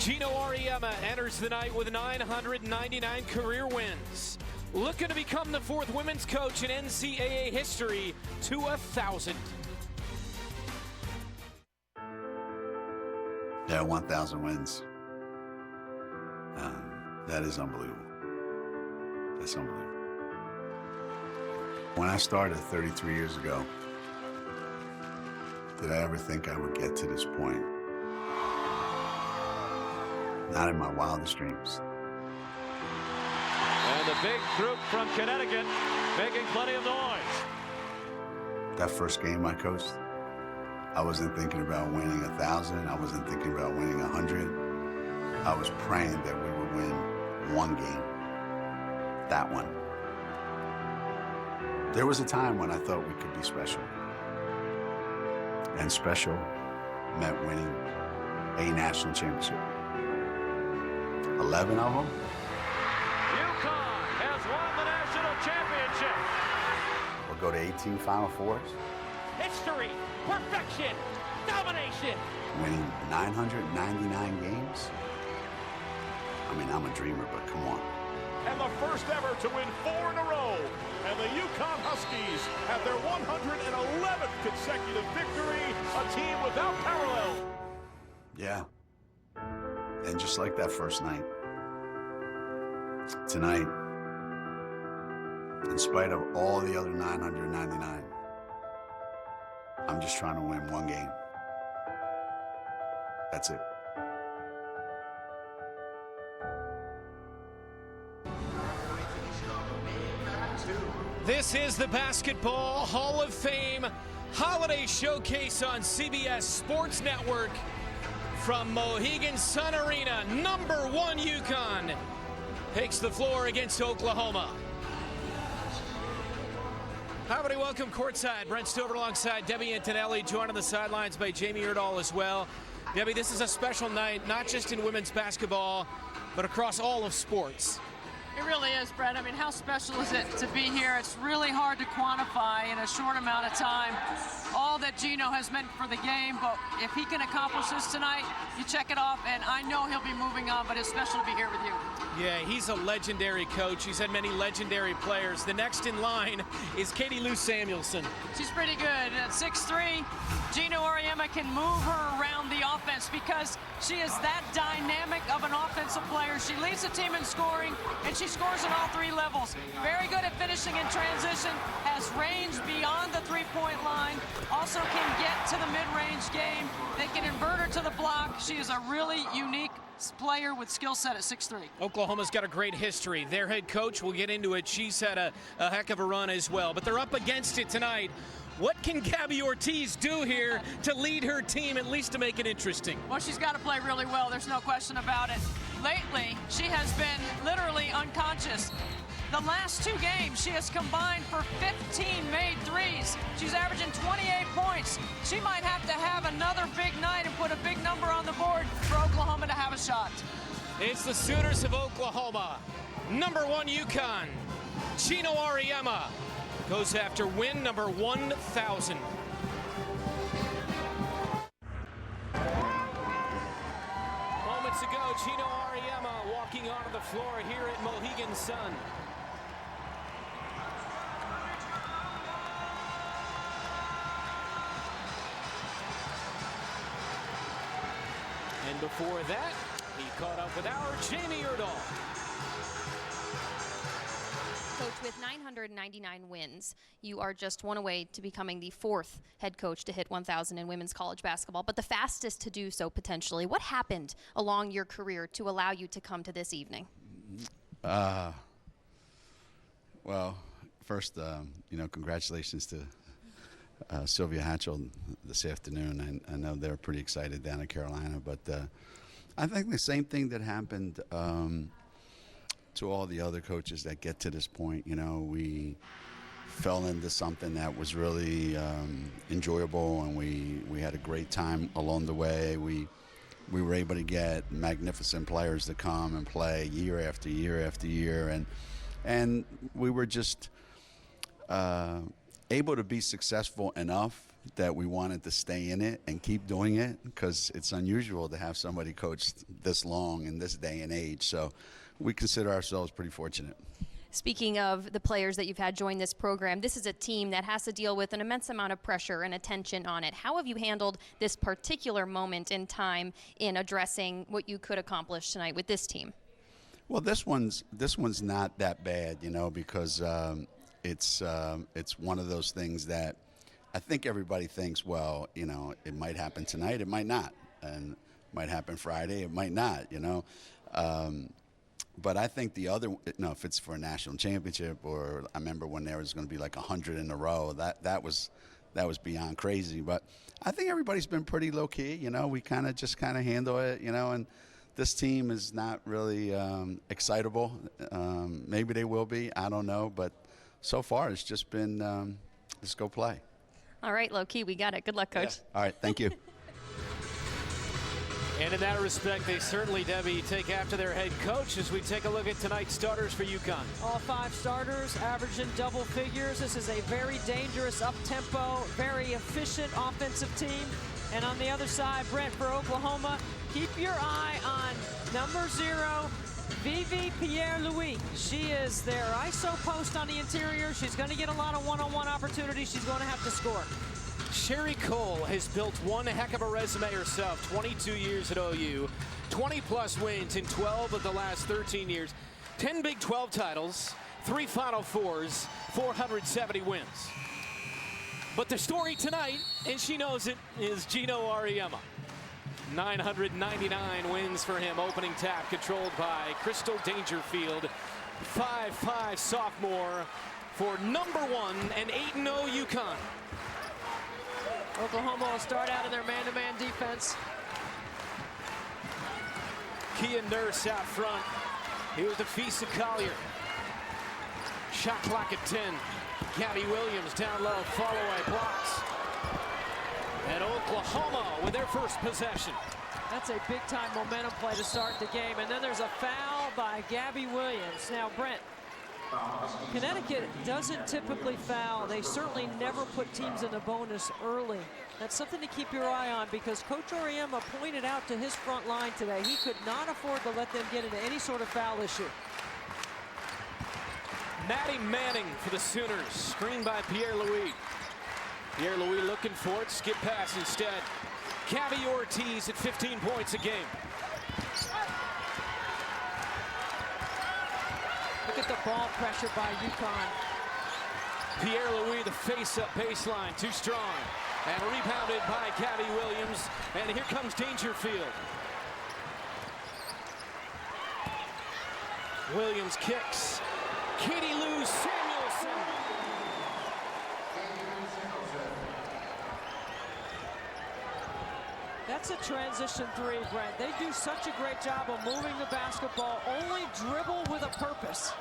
Gino Auriemma enters the night with 999 career wins. Looking to become the fourth women's coach in NCAA history to 1,000. Yeah, 1,000 wins. That is unbelievable. That's unbelievable. When I started 33 years ago, did I ever think I would get to this point? Not in my wildest dreams. And the big group from Connecticut making plenty of noise. That first game I coached, I wasn't thinking about winning 1,000. I wasn't thinking about winning 100. I was praying that we would win one game. That one. There was a time when I thought we could be special. And special meant winning a national championship. 11 of them. UConn has won the national championship. We'll go to 18 Final Fours. History, perfection, domination. Winning 999 games. I mean, I'm a dreamer, but come on. And the first ever to win 4 in a row. And the UConn Huskies have their 111th consecutive victory, a team without parallel. Yeah. And just like that first night, tonight, in spite of all the other 999, I'm just trying to win one game. That's it. This is the Basketball Hall of Fame Holiday Showcase on CBS Sports Network. From Mohegan Sun Arena, number 1 UConn takes the floor against Oklahoma. Hi, everybody. Welcome courtside. Brent Stover alongside Debbie Antonelli, joined on the sidelines by Jamie Erdahl as well. Debbie, this is a special night, not just in women's basketball, but across all of sports. It really is, Brett. I mean, how special is it to be here? It's really hard to quantify in a short amount of time all that Gino has meant for the game, but if he can accomplish this tonight, you check it off, and I know he'll be moving on, but it's special to be here with you. Yeah, he's a legendary coach. He's had many legendary players. The next in line is Katie Lou Samuelson. She's pretty good. At 6'3", Gino Auriemma can move her around the offense because she is that dynamic of an offensive player. She leads the team in scoring, and she scores on all 3 levels. Very good at finishing in transition, has range beyond the three-point line, also can get to the mid-range game. They can invert her to the block. She is a really unique player with skill set at 6'3". Oklahoma's got a great history. Their head coach, we'll get into it, she's had a heck of a run as well, but they're up against it tonight. What can Gabby Ortiz do here to lead her team, at least to make it interesting? Well, she's got to play really well. There's no question about it. Lately, she has been literally unconscious. The last 2 games, she has combined for 15 made threes. She's averaging 28 points. She might have to have another big night and put a big number on the board for Oklahoma to have a shot. It's the Sooners of Oklahoma. Number 1 UConn, Gino Auriemma, goes after win number 1,000. Moments ago, Gino Auriemma walking onto the floor here at Mohegan Sun. And before that, he caught up with our Jamie Erdahl. Coach, with 999 wins, you are just one away to becoming the 4th head coach to hit 1,000 in women's college basketball, but the fastest to do so potentially. What happened along your career to allow you to come to this evening? Well, first, congratulations to Sylvia Hatchell this afternoon. I know they're pretty excited down in Carolina, but I think the same thing that happened to all the other coaches that get to this point. You know, we fell into something that was really enjoyable, and we had a great time along the way. We were able to get magnificent players to come and play year after year after year, and we were just able to be successful enough that we wanted to stay in it and keep doing it, because it's unusual to have somebody coach this long in this day and age. So we consider ourselves pretty fortunate. Speaking of the players that you've had join this program, this is a team that has to deal with an immense amount of pressure and attention on it. How have you handled this particular moment in time in addressing what you could accomplish tonight with this team? Well, this one's not that bad, you know, because it's one of those things that I think everybody thinks, well, you know, it might happen tonight, it might not, and it might happen Friday, it might not, you know. But I think the other, if it's for a national championship, or I remember when there was going to be like 100 in a row, that was beyond crazy. But I think everybody's been pretty low key, you know. We kind of handle it, you know. And this team is not really excitable. Maybe they will be, I don't know. But so far, it's just been let's go play. All right, low key, we got it. Good luck, Coach. Yeah. All right, thank you. And in that respect, they certainly, Debbie, take after their head coach as we take a look at tonight's starters for UConn. All 5 starters averaging double figures. This is a very dangerous, up-tempo, very efficient offensive team. And on the other side, Brent, for Oklahoma, keep your eye on number 0, Vivi Pierre-Louis. She is their ISO post on the interior. She's going to get a lot of one-on-one opportunities. She's going to have to score. Sherry Cole has built one heck of a resume herself. 22 years at OU, 20-plus wins in 12 of the last 13 years, 10 Big 12 titles, 3 Final Fours, 470 wins. But the story tonight, and she knows it, is Gino Auriemma. 999 wins for him. Opening tap controlled by Crystal Dangerfield. 5'5" sophomore for number 1 and 8-0 UConn. Oklahoma will start out in their man-to-man defense. Kia Nurse out front. Here's Nafisa Collier. Shot clock at 10. Gabby Williams down low, follow away, blocks. And Oklahoma with their first possession. That's a big-time momentum play to start the game. And then there's a foul by Gabby Williams. Now, Brent, Connecticut doesn't typically foul. They certainly never put teams in a bonus early. That's something to keep your eye on, because Coach Auriemma pointed out to his front line today he could not afford to let them get into any sort of foul issue. Maddie Manning for the Sooners, screened by Pierre-Louis. Pierre-Louis looking for it, skip pass instead. Gabby Ortiz at 15 points a game. Look at the ball pressure by UConn. Pierre-Louis, the face-up baseline, too strong. And rebounded by Gabby Williams. And here comes Dangerfield. Williams kicks. Katie Lou Samuelson. That's a transition 3, Brent. They do such a great job of moving the basketball. Only dribble with a purpose.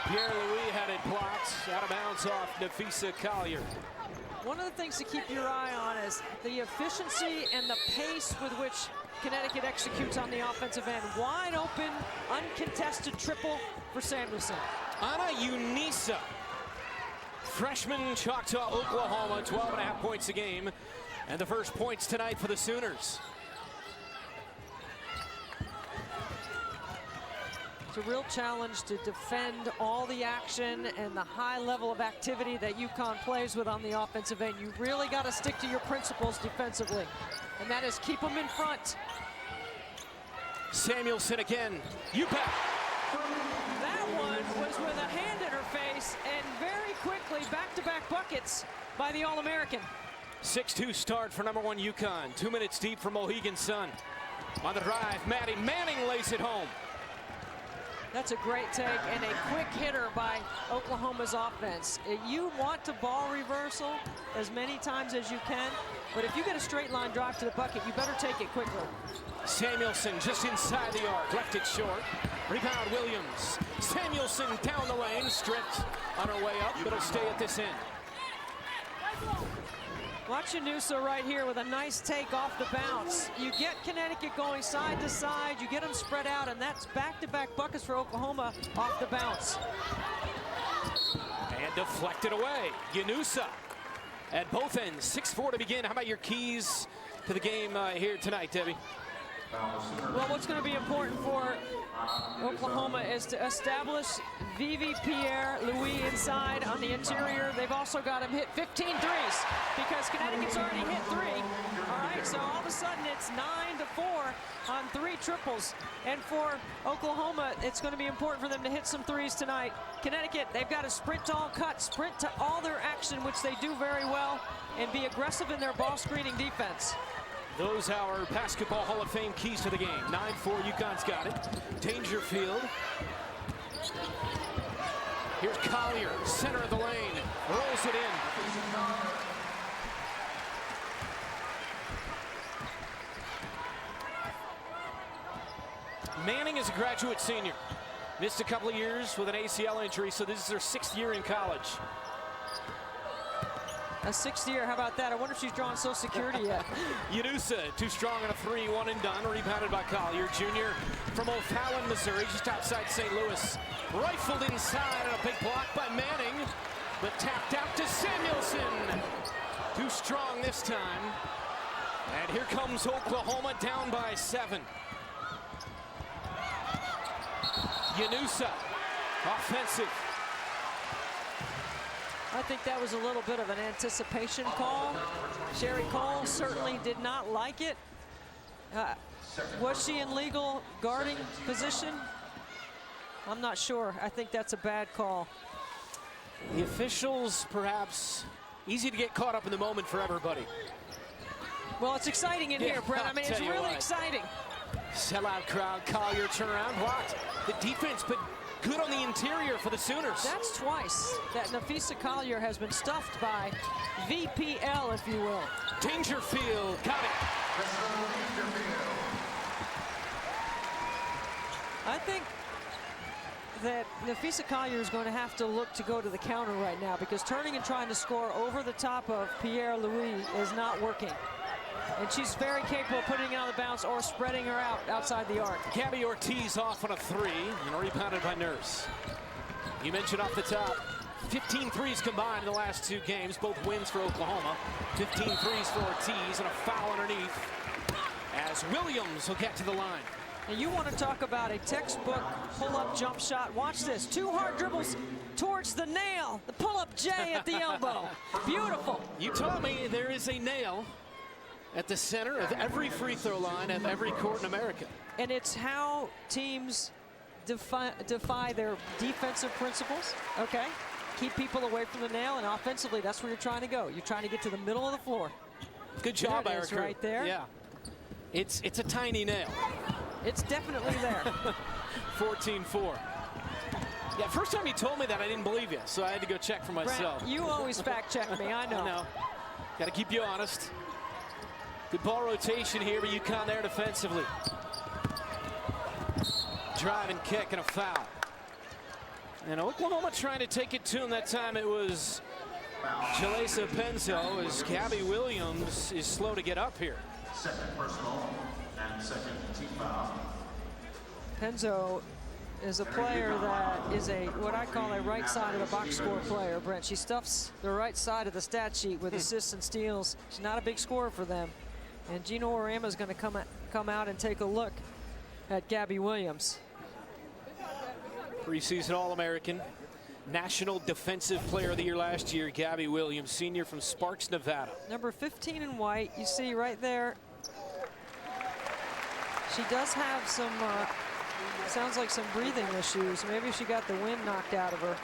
Pierre-Louis had it blocked. Out of bounds off Nafisa Collier. One of the things to keep your eye on is the efficiency and the pace with which Connecticut executes on the offensive end. Wide open, uncontested triple for Samuelson. Ana Unisa, freshman Choctaw, Oklahoma, 12.5 points a game. And the first points tonight for the Sooners. It's a real challenge to defend all the action and the high level of activity that UConn plays with on the offensive end. You really got to stick to your principles defensively, and that is keep them in front. Samuelson again. You bet. That one was with a hand in her face, and very quickly back-to-back buckets by the All-American. 6-2 start for number 1 UConn. 2 minutes deep for Mohegan Sun. On the drive, Maddie Manning lays it home. That's a great take and a quick hitter by Oklahoma's offense. You want to ball reversal as many times as you can, but if you get a straight line drive to the bucket, you better take it quickly. Samuelson just inside the arc, left it short. Rebound Williams. Samuelson down the lane, stripped on her way up, but it'll stay at this end. Watch Unusa right here with a nice take off the bounce. You get Connecticut going side to side, you get them spread out, and that's back-to-back buckets for Oklahoma off the bounce. And deflected away. Unusa. at both ends. 6-4 to begin. How about your keys to the game here tonight, Debbie? Well, what's going to be important for Oklahoma is to establish Vivi Pierre-Louis inside on the interior. They've also got him hit 15 threes because Connecticut's already hit 3. All right, so all of a sudden it's 9-4 on 3 triples. And for Oklahoma, it's going to be important for them to hit some threes tonight. Connecticut, they've got to sprint to all cuts, sprint to all their action, which they do very well, and be aggressive in their ball screening defense. Those are our Basketball Hall of Fame keys to the game. 9-4, UConn's got it. Dangerfield. Here's Collier, center of the lane, rolls it in. Manning is a graduate senior. Missed a couple of years with an ACL injury, so this is her 6th year in college. A 6th year, how about that? I wonder if she's drawing Social Security yet. Yanusa, too strong on a 3, 1 and done. Rebounded by Collier, junior from O'Fallon, Missouri, just outside St. Louis. Rifled inside and a big block by Manning, but tapped out to Samuelson. Too strong this time. And here comes Oklahoma down by 7. Yanusa, offensive. I think that was a little bit of an anticipation call. Sherry Cole certainly did not like it. Was she in legal guarding position? I'm not sure. I think that's a bad call. The officials, perhaps, easy to get caught up in the moment for everybody. Well, it's exciting in here, Brett. I mean, it's really exciting. Sellout crowd, Collier turnaround, blocked. The defense, but good on the interior for the Sooners. That's twice that Nafisa Collier has been stuffed by VPL, if you will. Dangerfield, got it. I think that Nafisa Collier is going to have to look to go to the counter right now because turning and trying to score over the top of Pierre-Louis is not working. And she's very capable of putting it on the bounce or spreading her out outside the arc. Gabby Ortiz off on a 3 and rebounded by Nurse. You mentioned off the top, 15 threes combined in the last 2 games, both wins for Oklahoma. 15 threes for Ortiz and a foul underneath as Williams will get to the line. And you want to talk about a textbook pull-up jump shot. Watch this, 2 hard dribbles towards the nail. The pull-up J at the elbow. Beautiful. You told me there is a nail at the center of every free throw line of every court in America. And it's how teams defy their defensive principles, okay? Keep people away from the nail, and offensively, that's where you're trying to go. You're trying to get to the middle of the floor. Good job, Eric. Right there. Yeah. It's a tiny nail. It's definitely there. 14-4. Yeah, first time you told me that, I didn't believe you, so I had to go check for myself. Brent, you always fact check me, I know. I know. Got to keep you honest. Good ball rotation here, but UConn there defensively. Drive and kick and a foul. And Oklahoma trying to take it to him. That time it was Jalesa Penzo as Gabby Williams is slow to get up here. Second personal and second team foul. Penzo is a player that is what I call a right side of the box score player, Brent. She stuffs the right side of the stat sheet with assists and steals. She's not a big scorer for them. And Gino Orama is going to come out and take a look at Gabby Williams. Preseason All-American, National Defensive Player of the Year last year, Gabby Williams, senior from Sparks, Nevada. Number 15 in white, you see right there. She does have some, sounds like some breathing issues. Maybe she got the wind knocked out of her.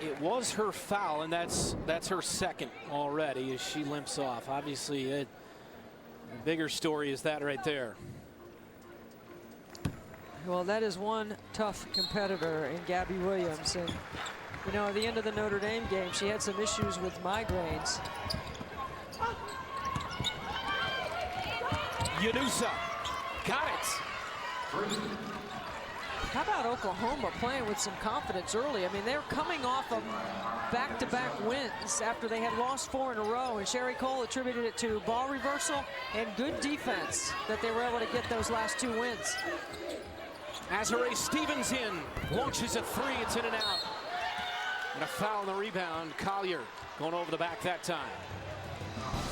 It was her foul, and that's her second already as she limps off. Obviously, a bigger story is that right there. Well, that is one tough competitor in Gabby Williams. And, you know, at the end of the Notre Dame game, she had some issues with migraines. Yanusa, got it. How about Oklahoma playing with some confidence early? I mean, they're coming off of back-to-back wins after they had lost 4 in a row, and Sherry Cole attributed it to ball reversal and good defense that they were able to get those last 2 wins. Azare Stevens in, launches a 3, it's in and out. And a foul on the rebound. Collier going over the back that time.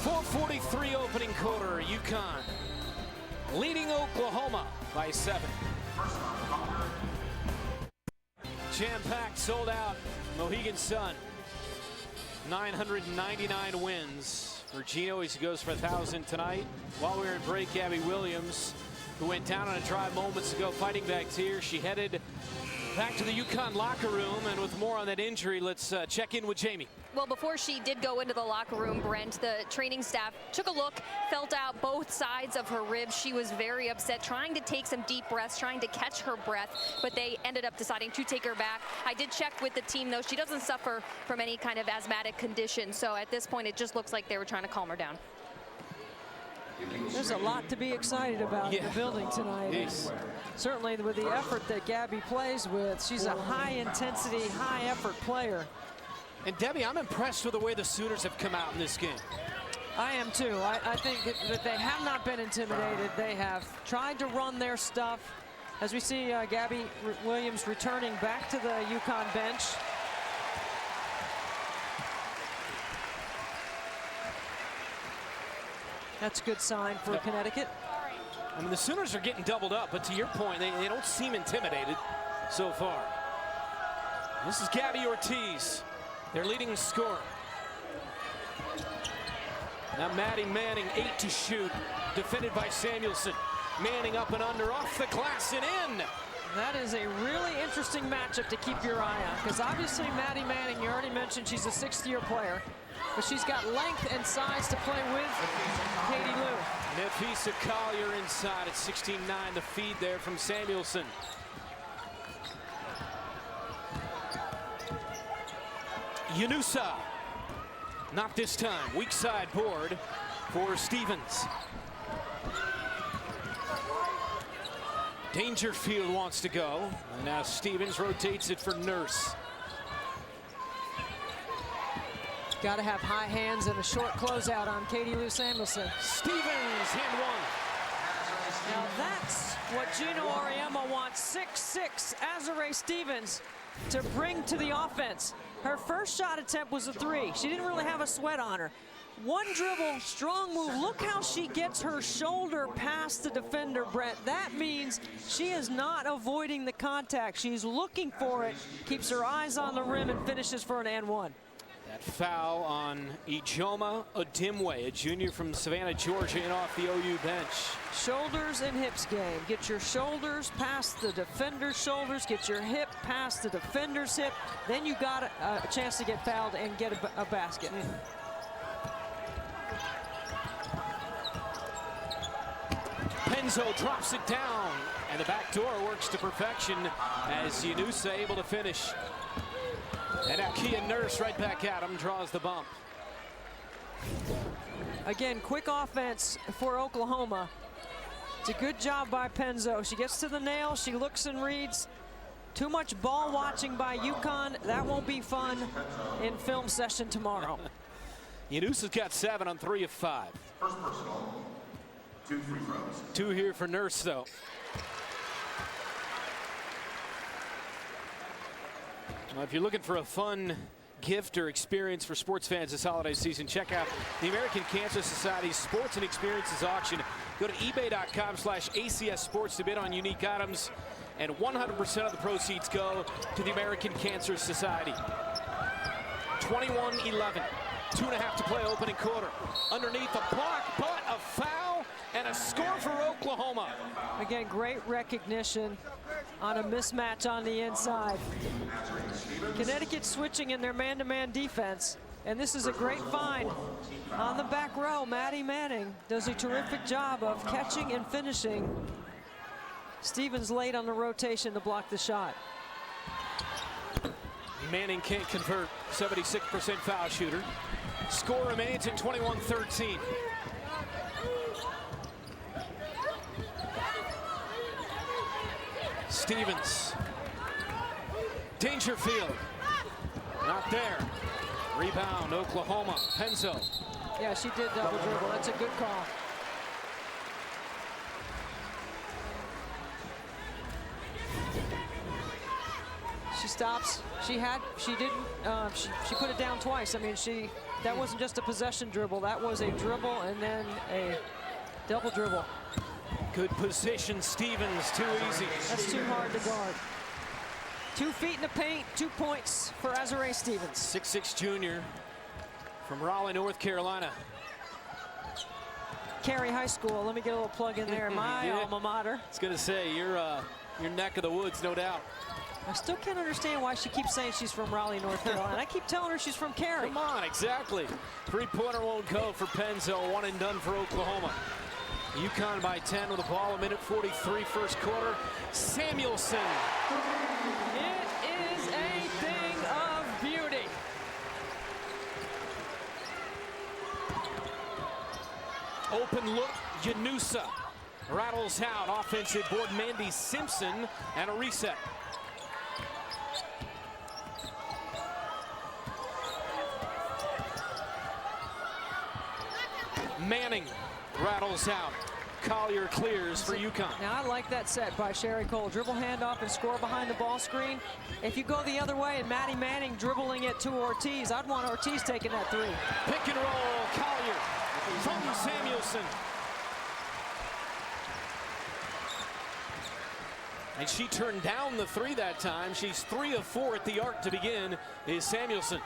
4:43 opening quarter. UConn leading Oklahoma by 7. Jam-packed, sold out. Mohegan Sun. 999 wins for Gino as he goes for 1,000 tonight. While we were in break, Gabby Williams, who went down on a drive moments ago, fighting back tears. She headed back to the UConn locker room, and with more on that injury, let's check in with Jamie. Well, before she did go into the locker room, Brent, the training staff took a look, felt out both sides of her ribs. She was very upset, trying to take some deep breaths, trying to catch her breath, but they ended up deciding to take her back. I did check with the team, though. She doesn't suffer from any kind of asthmatic condition, so at this point, it just looks like they were trying to calm her down. There's a lot to be excited about in the building tonight. Yes. Certainly with the effort that Gabby plays with. She's a high-intensity, high-effort player. And Debbie, I'm impressed with the way the Sooners have come out in this game. I am too. I think that they have not been intimidated. They have tried to run their stuff. As we see Gabby Williams returning back to the UConn bench. That's a good sign for Connecticut. I mean, the Sooners are getting doubled up, but to your point, they don't seem intimidated so far. This is Gabby Ortiz, their leading scorer. Now Maddie Manning, 8 to shoot, defended by Samuelson. Manning up and under, off the glass and in. That is a really interesting matchup to keep your eye on, because obviously Maddie Manning, you already mentioned she's a 6th-year player, but she's got length and size to play with Katie Lou. Nafisa Collier inside at 16-9, the feed there from Samuelson. Yunusa, not this time. Weak side board for Stevens. Dangerfield wants to go, and now Stevens rotates it for Nurse. Got to have high hands and a short closeout on Katie Lou Samuelson. Stevens, hand one. Now that's what Gino Auriemma wants, 6'6", Azurá Stevens to bring to the offense. Her first shot attempt was a 3. She didn't really have a sweat on her. One dribble, strong move. Look how she gets her shoulder past the defender, Brett. That means she is not avoiding the contact. She's looking for it, keeps her eyes on the rim, and finishes for an and one. That foul on Ijoma Odimwe, a junior from Savannah, Georgia, and off the OU bench. Shoulders and hips game. Get your shoulders past the defender's shoulders, get your hip past the defender's hip, then you got a chance to get fouled and get a basket. Penzo drops it down, and the back door works to perfection as Yunusa able to finish. And now Kia Nurse right back at him, draws the bump. Again, quick offense for Oklahoma. It's a good job by Penzo. She gets to the nail, she looks and reads. Too much ball watching by UConn. That won't be fun in film session tomorrow. Yunusa's got 7 on 3 of 5. First personal, 2 free throws. 2 here for Nurse, though. Well, if you're looking for a fun gift or experience for sports fans this holiday season, check out the American Cancer Society's Sports and Experiences Auction. Go to ebay.com/ACS Sports to bid on unique items, and 100% of the proceeds go to the American Cancer Society. 21-11, 2.5 to play opening quarter. Underneath a block, but a foul and a score for Oklahoma. Again, great recognition on a mismatch on the inside. Connecticut switching in their man-to-man defense, and this is a great find on the back row. Maddie Manning does a terrific job of catching and finishing. Stevens late on the rotation to block the shot. Manning can't convert, 76% foul shooter. Score remains at 21-13. Stevens. Dangerfield. Not there. Rebound, Oklahoma. Penzo. Yeah, she did double dribble. That's a good call. She stops. She put it down twice. I mean, that wasn't just a possession dribble. That was a dribble and then a double dribble. Good position, Stevens, too easy. That's too hard to guard. 2 feet in the paint, 2 points for Azurá Stevens. 6'6" junior from Raleigh, North Carolina. Cary High School, let me get a little plug in there. My alma mater. I was gonna say, your neck of the woods, no doubt. I still can't understand why she keeps saying she's from Raleigh, North Carolina. I keep telling her she's from Cary. Come on, exactly. 3-pointer won't go for Penzo, 1 and done for Oklahoma. UConn by 10 with the ball, 1:43 first quarter. Samuelson. It is a thing of beauty. Open look, Yanusa rattles out. Offensive board, Mandy Simpson, and a reset. Manning rattles out. Collier clears for UConn. Now, I like that set by Sherry Cole. Dribble handoff and score behind the ball screen. If you go the other way and Maddie Manning dribbling it to Ortiz, I'd want Ortiz taking that 3. Pick and roll, Collier from Samuelson. And she turned down the 3 that time. She's 3 of 4 at the arc to begin, is Samuelson.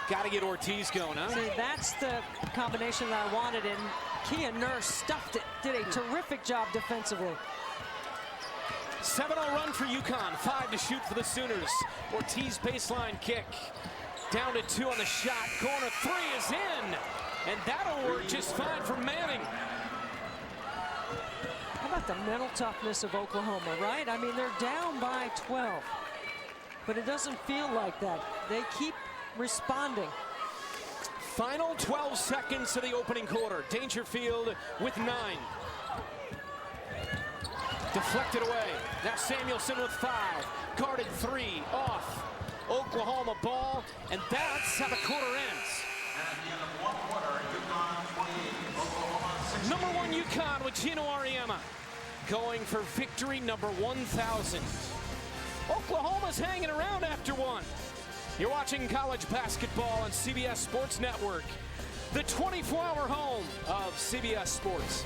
Got to get Ortiz going, huh? See, that's the combination that I wanted, and Kia Nurse stuffed it. Did a terrific job defensively. 7-0 run for UConn. 5 to shoot for the Sooners. Ortiz baseline kick. Down to 2 on the shot. Corner 3 is in. And that'll work just fine for Manning. How about the mental toughness of Oklahoma, right? I mean, they're down by 12. But it doesn't feel like that. They keep responding. Final 12 seconds to the opening quarter. Dangerfield with 9. Deflected away. Now Samuelson with 5. Guarded 3. Off. Oklahoma ball. And that's how the quarter ends. Number 1 UConn with Gino Auriemma going for victory number 1,000. Oklahoma's hanging around after 1. You're watching college basketball on CBS Sports Network, the 24-hour home of CBS Sports.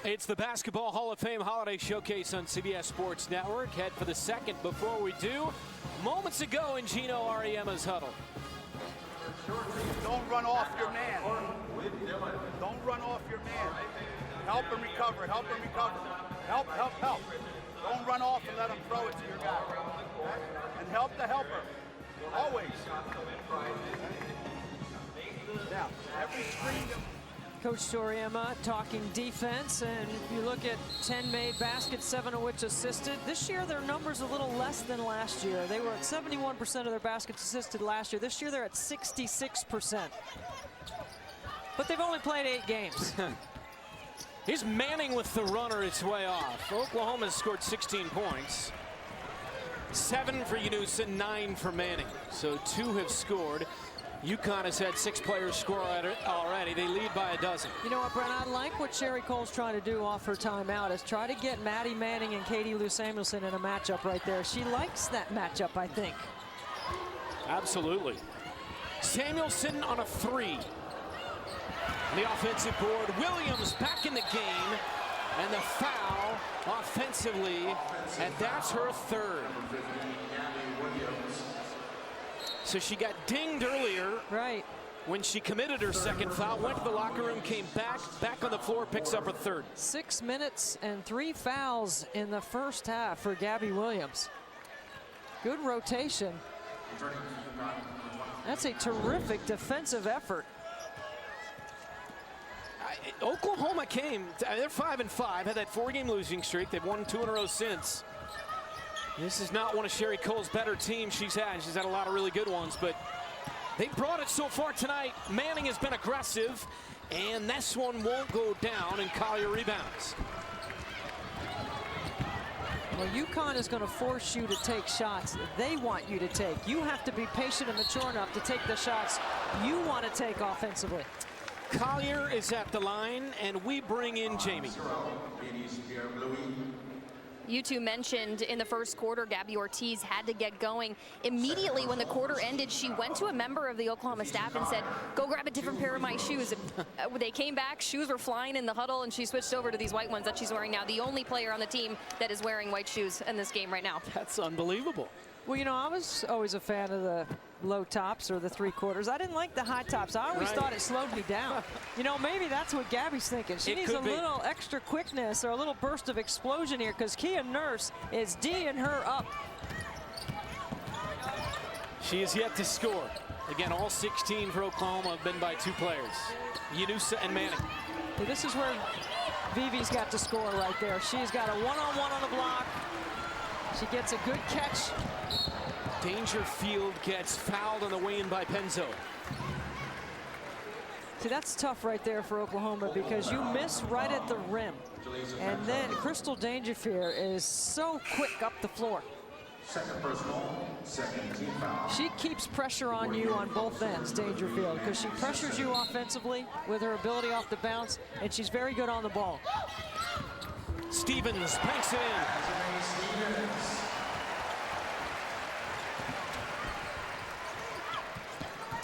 It's the Basketball Hall of Fame Holiday Showcase on CBS Sports Network. Head for the second. Before we do, moments ago in Gino Auriemma's huddle. Don't run off your man. Don't run off your man. Help him recover. Help him recover. Help, help, help. Don't run off and let him throw it to your guy. And help the helper. Always. Now, every screen. Coach Auriemma talking defense, and if you look at 10 made baskets, 7 of which assisted. This year, their number's a little less than last year. They were at 71% of their baskets assisted last year. This year, they're at 66%. But they've only played 8 games. Here's Manning with the runner. It's way off. Oklahoma has scored 16 points. 7 for Yanusa, 9 for Manning. So 2 have scored. UConn has had 6 players score already. They lead by 12. You know what, Brent? I like what Sherry Cole's trying to do off her timeout, is try to get Maddie Manning and Katie Lou Samuelson in a matchup right there. She likes that matchup, I think. Absolutely. Samuelson on a 3. The offensive board, Williams back in the game, and the foul offensively, and that's her 3rd. So she got dinged earlier. Right. When she committed her 2nd foul, went to the locker room, came back on the floor, picks up her 3rd. 6 minutes and 3 fouls in the first half for Gabby Williams. Good rotation. That's a terrific defensive effort. Oklahoma came, they're 5-5, had that 4-game losing streak. They've won 2 in a row since. This is not one of Sherry Cole's better teams she's had. She's had a lot of really good ones, but they brought it so far tonight. Manning has been aggressive, and this one won't go down, and Collier rebounds. Well, UConn is going to force you to take shots they want you to take. You have to be patient and mature enough to take the shots you want to take offensively. Collier is at the line, and we bring in Jamie. You two mentioned in the first quarter, Gabby Ortiz had to get going. Immediately when the quarter ended, she went to a member of the Oklahoma staff and said, go grab a different pair of my shoes. They came back, shoes were flying in the huddle, and she switched over to these white ones that she's wearing now. The only player on the team that is wearing white shoes in this game right now. That's unbelievable. Well, you know, I was always a fan of the low tops or the 3/4. I didn't like the high tops. I always thought it slowed me down. You know, maybe that's what Gabby's thinking. She needs a little extra quickness or a little burst of explosion here because Kia Nurse is D'ing her up. She is yet to score. Again, all 16 for Oklahoma have been by 2 players, Yanusa and Manning. Well, this is where Vivi's got to score right there. She's got a one-on-one on the block. She gets a good catch. Dangerfield gets fouled on the way in by Penzo. See, that's tough right there for Oklahoma because you miss right at the rim. And then Crystal Dangerfield is so quick up the floor. Second personal, second team foul. She keeps pressure on you on both ends, Dangerfield, because she pressures you offensively with her ability off the bounce, and she's very good on the ball. Stevens banks it in.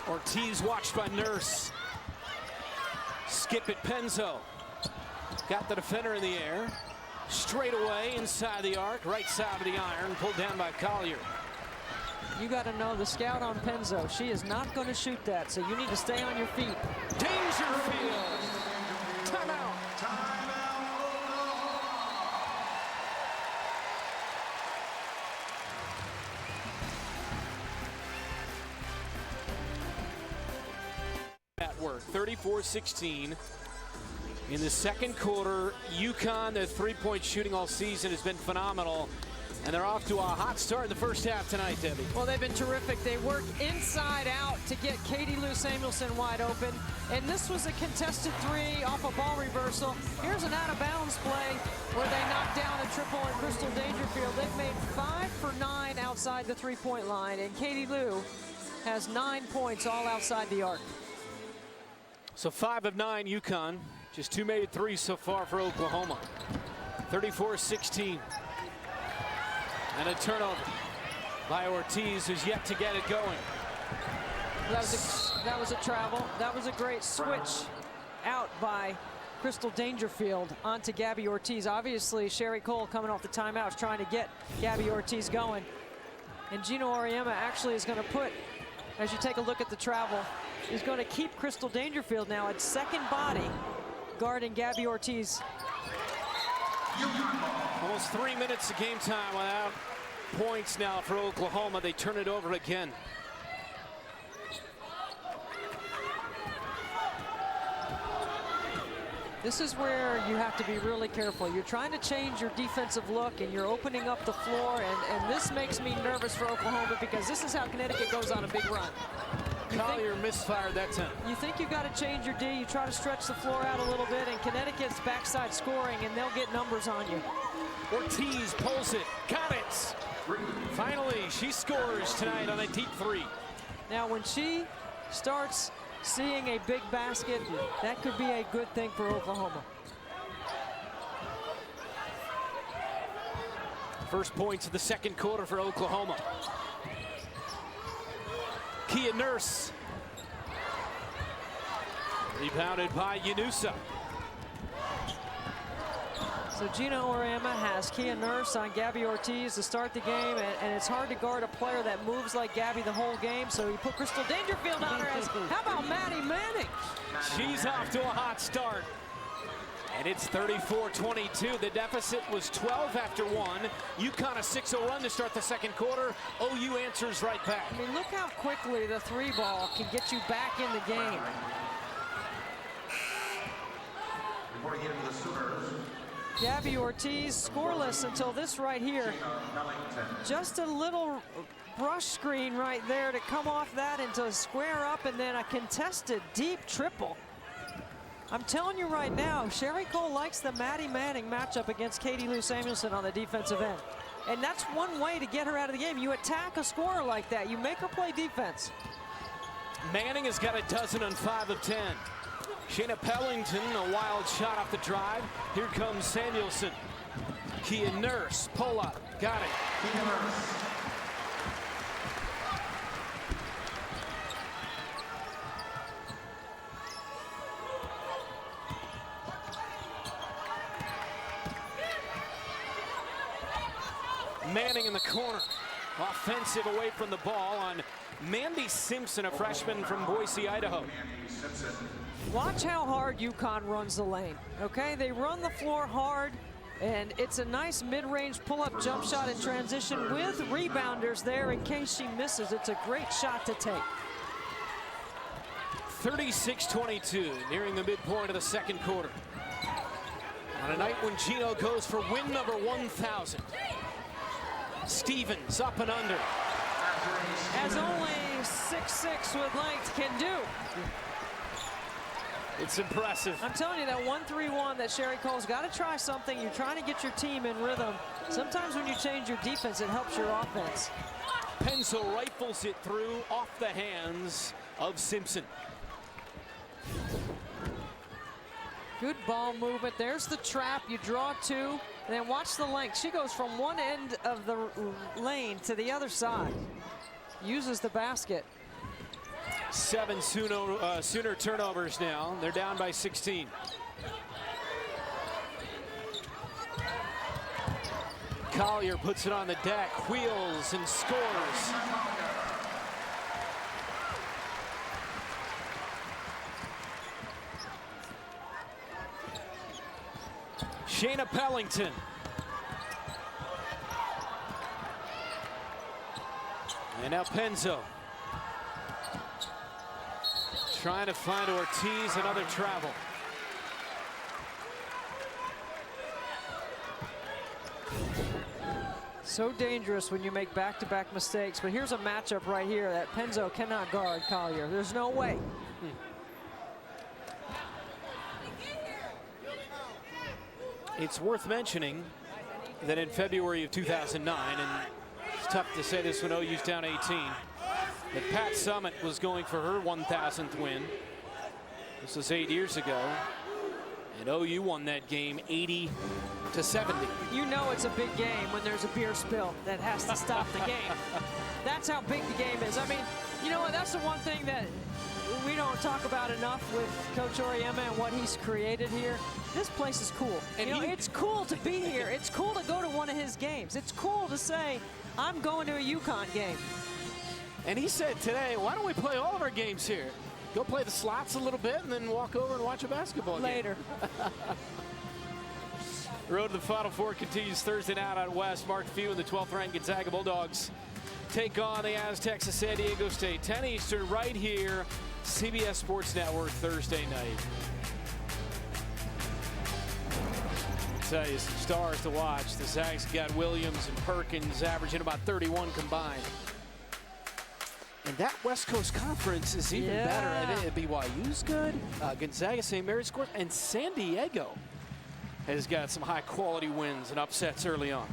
Ortiz watched by Nurse. Skip it, Penzo. Got the defender in the air. Straight away inside the arc, right side of the iron, pulled down by Collier. You got to know the scout on Penzo. She is not going to shoot that, so you need to stay on your feet. Dangerfield. Timeout. At work, 34-16. In the second quarter, UConn, their three-point shooting all season has been phenomenal. And they're off to a hot start in the first half tonight, Debbie. Well, they've been terrific. They worked inside out to get Katie Lou Samuelson wide open. And this was a contested 3 off a ball reversal. Here's an out-of-bounds play where they knocked down a triple in Crystal Dangerfield. They've made 5 for 9 outside the three-point line. And Katie Lou has 9 points all outside the arc. So 5 of 9 UConn. Just 2 made 3 so far for Oklahoma. 34-16. And a turnover by Ortiz, who's yet to get it going. That was a travel. That was a great switch out by Crystal Dangerfield onto Gabby Ortiz. Obviously, Sherry Cole coming off the timeout is trying to get Gabby Ortiz going. And Gino Auriemma actually is going to put, as you take a look at the travel, is going to keep Crystal Dangerfield now at second body guarding Gabby Ortiz. Almost 3 minutes of game time without points now for Oklahoma. They turn it over again. This is where you have to be really careful. You're trying to change your defensive look and you're opening up the floor, and this makes me nervous for Oklahoma because this is how Connecticut goes on a big run. Collier misfired that time. You think you've got to change your D, you try to stretch the floor out a little bit, and Connecticut's backside scoring, and they'll get numbers on you. Ortiz pulls it, got it. Finally, she scores tonight on a deep 3. Now, when she starts seeing a big basket, that could be a good thing for Oklahoma. First points of the second quarter for Oklahoma. Kia Nurse. Rebounded by Yanusa. So Gino Auriemma has Kia Nurse on Gabby Ortiz to start the game, and it's hard to guard a player that moves like Gabby the whole game, so he put Crystal Dangerfield on her. How about Maddie Manning? She's off to a hot start. And it's 34-22. The deficit was 12 after 1. UConn a 6-0 run to start the second quarter. OU answers right back. I mean, look how quickly the 3-ball can get you back in the game. Reporting in for the Sooners, Gabby Ortiz scoreless until this right here. Just a little brush screen right there to come off that and to square up, and then a contested deep triple. I'm telling you right now, Sherry Cole likes the Maddie Manning matchup against Katie Lou Samuelson on the defensive end. And that's one way to get her out of the game. You attack a scorer like that. You make her play defense. Manning has got a dozen on 5 of 10. Shayna Pellington, a wild shot off the drive. Here comes Samuelson. Kia Nurse, pull up, got it. Kia Nurse. Manning in the corner. Offensive away from the ball on Mandy Simpson, a freshman from Boise, Idaho. Watch how hard UConn runs the lane, okay? They run the floor hard, and it's a nice mid-range pull-up jump shot in transition with rebounders there in case she misses. It's a great shot to take. 36-22, nearing the midpoint of the second quarter. On a night when Gino goes for win number 1,000. Stevens up and under. As only 6'6" with length can do. It's impressive. I'm telling you, that 1-3-1 that Sherry Cole's got to try something. You're trying to get your team in rhythm. Sometimes when you change your defense, it helps your offense. Penzo rifles it through off the hands of Simpson. Good ball movement. There's the trap. You draw two, and then watch the length. She goes from one end of the lane to the other side. Uses the basket. 7 Sooner turnovers now. They're down by 16. Collier puts it on the deck, wheels and scores. Shayna Pellington. And now Penzo. Trying to find Ortiz, another travel. So dangerous when you make back-to-back mistakes, but here's a matchup right here that Penzo cannot guard Collier. There's no way. It's worth mentioning that in February of 2009, and it's tough to say this when OU's down 18, that Pat Summitt was going for her 1,000th win. This was 8 years ago, and OU won that game 80-70. You know it's a big game when there's a beer spill that has to stop the game. That's how big the game is. I mean, you know what? That's the one thing that we don't talk about enough with Coach Auriemma and what he's created here. This place is cool. And it's cool to be here. It's cool to go to one of his games. It's cool to say, I'm going to a UConn game. And he said today, why don't we play all of our games here? Go play the slots a little bit and then walk over and watch a basketball game. Later. The road to the Final Four continues Thursday night out west. Mark Few and the 12th ranked Gonzaga Bulldogs take on the Aztecs of San Diego State. 10 Eastern right here, CBS Sports Network, Thursday night. I'll tell you, some stars to watch. The Zags got Williams and Perkins averaging about 31 combined. And that West Coast Conference is even better. I think BYU's good. Gonzaga, St. Mary's scores, and San Diego has got some high-quality wins and upsets early on.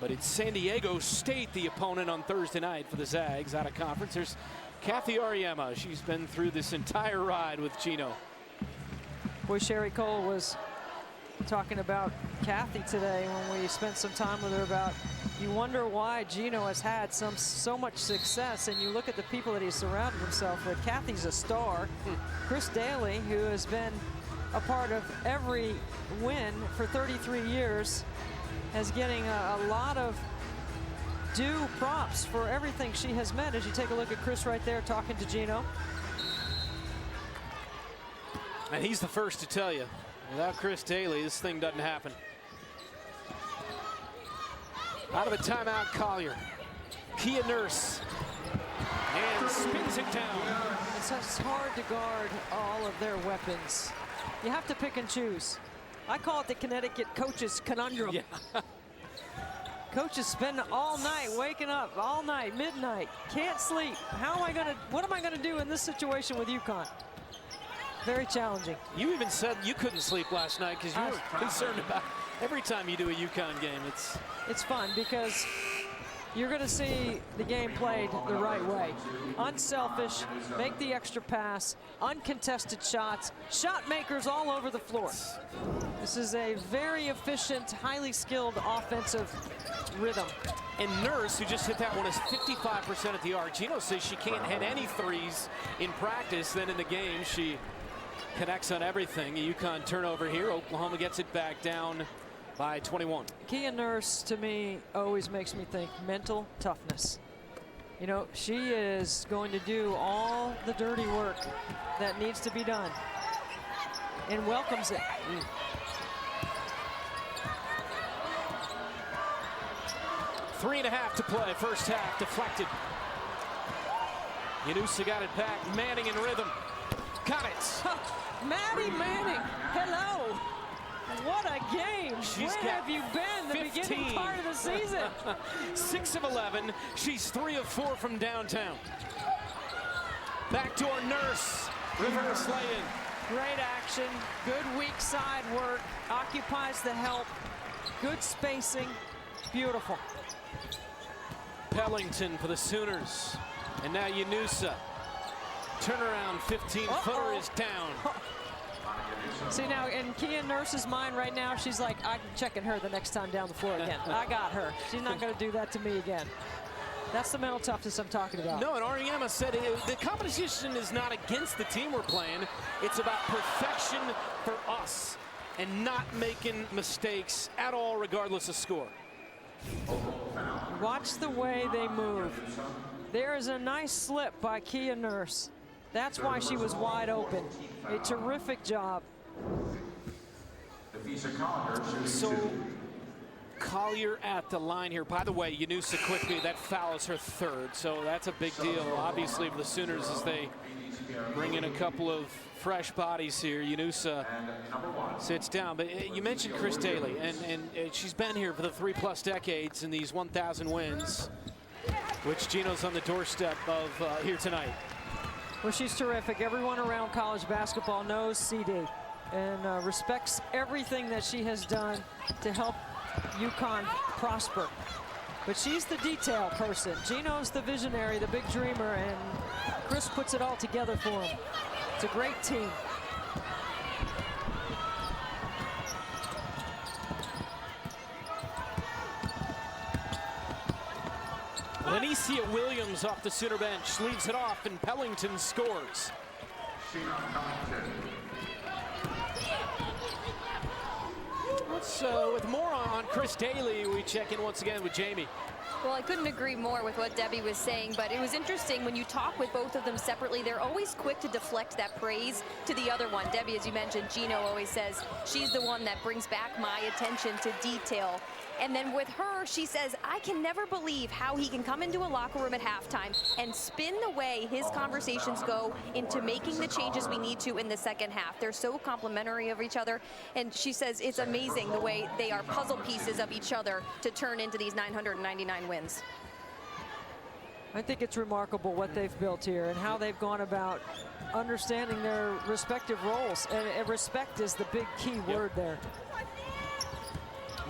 But it's San Diego State, the opponent on Thursday night for the Zags out of conference. There's Kathy Auriemma. She's been through this entire ride with Gino. Boy, Sherry Cole was talking about Kathy today when we spent some time with her about, you wonder why Gino has had so much success, and you look at the people that he's surrounded himself with. Kathy's a star. Chris Daly, who has been a part of every win for 33 years, is getting a lot of due props for everything she has meant. As you take a look at Chris right there talking to Gino. And he's the first to tell you, without Chris Daly, this thing doesn't happen. Out of the timeout, Collier. Kia Nurse. And spins it down. It's hard to guard all of their weapons. You have to pick and choose. I call it the Connecticut coaches conundrum. Yeah. Coaches spend all night waking up, all night, midnight, can't sleep. What am I gonna do in this situation with UConn? Very challenging. You even said you couldn't sleep last night because you were concerned about Every time you do a UConn game, it's fun because you're going to see the game played the right way. Unselfish, make the extra pass, uncontested shots, shot makers all over the floor. This is a very efficient, highly skilled offensive rhythm. And Nurse, who just hit that one, is 55% at the arc. Gino says she can't hit any threes in practice. Then in the game, she connects on everything. A UConn turnover here. Oklahoma gets it back down by 21. Kia Nurse, to me, always makes me think mental toughness. You know, she is going to do all the dirty work that needs to be done and welcomes it. 3.5 to play, first half, deflected. Yanusa got it back, Manning in rhythm. Got it. Maddie Manning, hello. What a game. She's Where have you been the 15. beginning part of the season? 6 of 11. She's 3 of 4 from downtown. Backdoor Nurse. Reverse lay-in. Great action. Good weak side work. Occupies the help. Good spacing. Beautiful. Pellington for the Sooners. And now Yanusa. Turnaround 15-footer is down. See now, in Kia Nurse's mind right now, she's like, I'm checking her the next time down the floor again. I got her. She's not going to do that to me again. That's the mental toughness I'm talking about. No, and Ariema said the competition is not against the team we're playing. It's about perfection for us and not making mistakes at all, regardless of score. Watch the way they move. There is a nice slip by Kia Nurse. That's why she was wide open. A terrific job. So Collier at the line here. By the way, Yanusa quickly, that foul is her 3rd, so that's a big deal, obviously, for the Sooners as they bring in a couple of fresh bodies here. Yanusa sits down, but you mentioned Chris Daly, and she's been here for the 3+ decades in these 1,000 wins, which Gino's on the doorstep of here tonight. Well, she's terrific. Everyone around college basketball knows CD and respects everything that she has done to help UConn prosper. But she's the detail person. Gino's the visionary, the big dreamer, and Chris puts it all together for him. It's a great team. Lanicia Williams off the Sooner bench, leaves it off, and Pellington scores. With more on Chris Daly, we check in once again with Jamie. Well, I couldn't agree more with what Debbie was saying, but it was interesting when you talk with both of them separately, they're always quick to deflect that praise to the other one. Debbie, as you mentioned, Gino always says she's the one that brings back my attention to detail. And then with her, she says, I can never believe how he can come into a locker room at halftime and spin the way his conversations go into making the changes we need to in the second half. They're so complimentary of each other. And she says it's amazing the way they are puzzle pieces of each other to turn into these 999 wins. I think it's remarkable what they've built here and how they've gone about understanding their respective roles. And respect is the big key word there.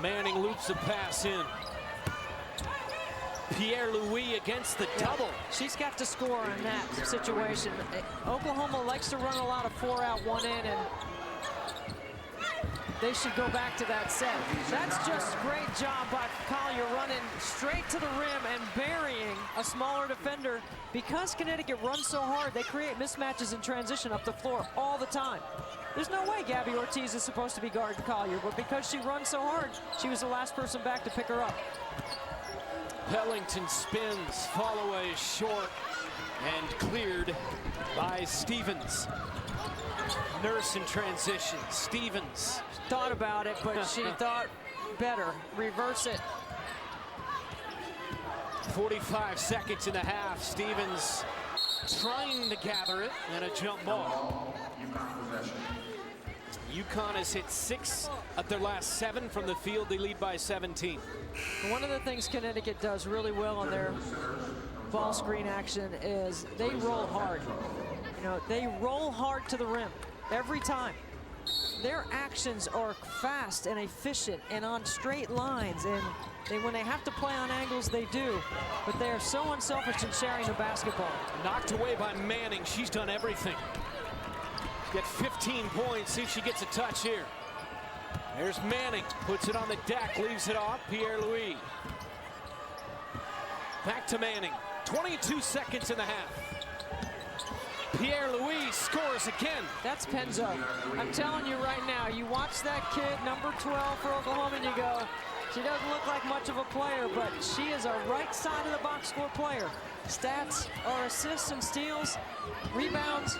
Manning loops a pass in. Pierre-Louis against the double. She's got to score in that situation. Oklahoma likes to run a lot of 4-out, 1-in, and they should go back to that set. That's just a great job by Collier, running straight to the rim and burying a smaller defender. Because Connecticut runs so hard, they create mismatches in transition up the floor all the time. There's no way Gabby Ortiz is supposed to be guarding Collier, but because she runs so hard, she was the last person back to pick her up. Pellington spins, fall away short, and cleared by Stevens. Nurse in transition, Stevens. Thought about it, but she thought better. Reverse it. 45 seconds in the half. Stevens trying to gather it, and a jump ball. UConn has hit 6 of their last 7 from the field. They lead by 17. One of the things Connecticut does really well on their ball screen action is they roll hard. You know, they roll hard to the rim every time. their actions are fast and efficient and on straight lines, and when they have to play on angles, they do. But they are so unselfish in sharing the basketball. Knocked away by Manning. She's done everything. She's got 15 points. See if she gets a touch here. There's Manning. Puts it on the deck. Leaves it off. Pierre-Louis. Back to Manning. 22 seconds in the half. Pierre-Louis scores again. That's Penzo. I'm telling you right now, you watch that kid, number 12 for Oklahoma, and you go, she doesn't look like much of a player, but she is a right side of the box score player. Stats are assists and steals, rebounds.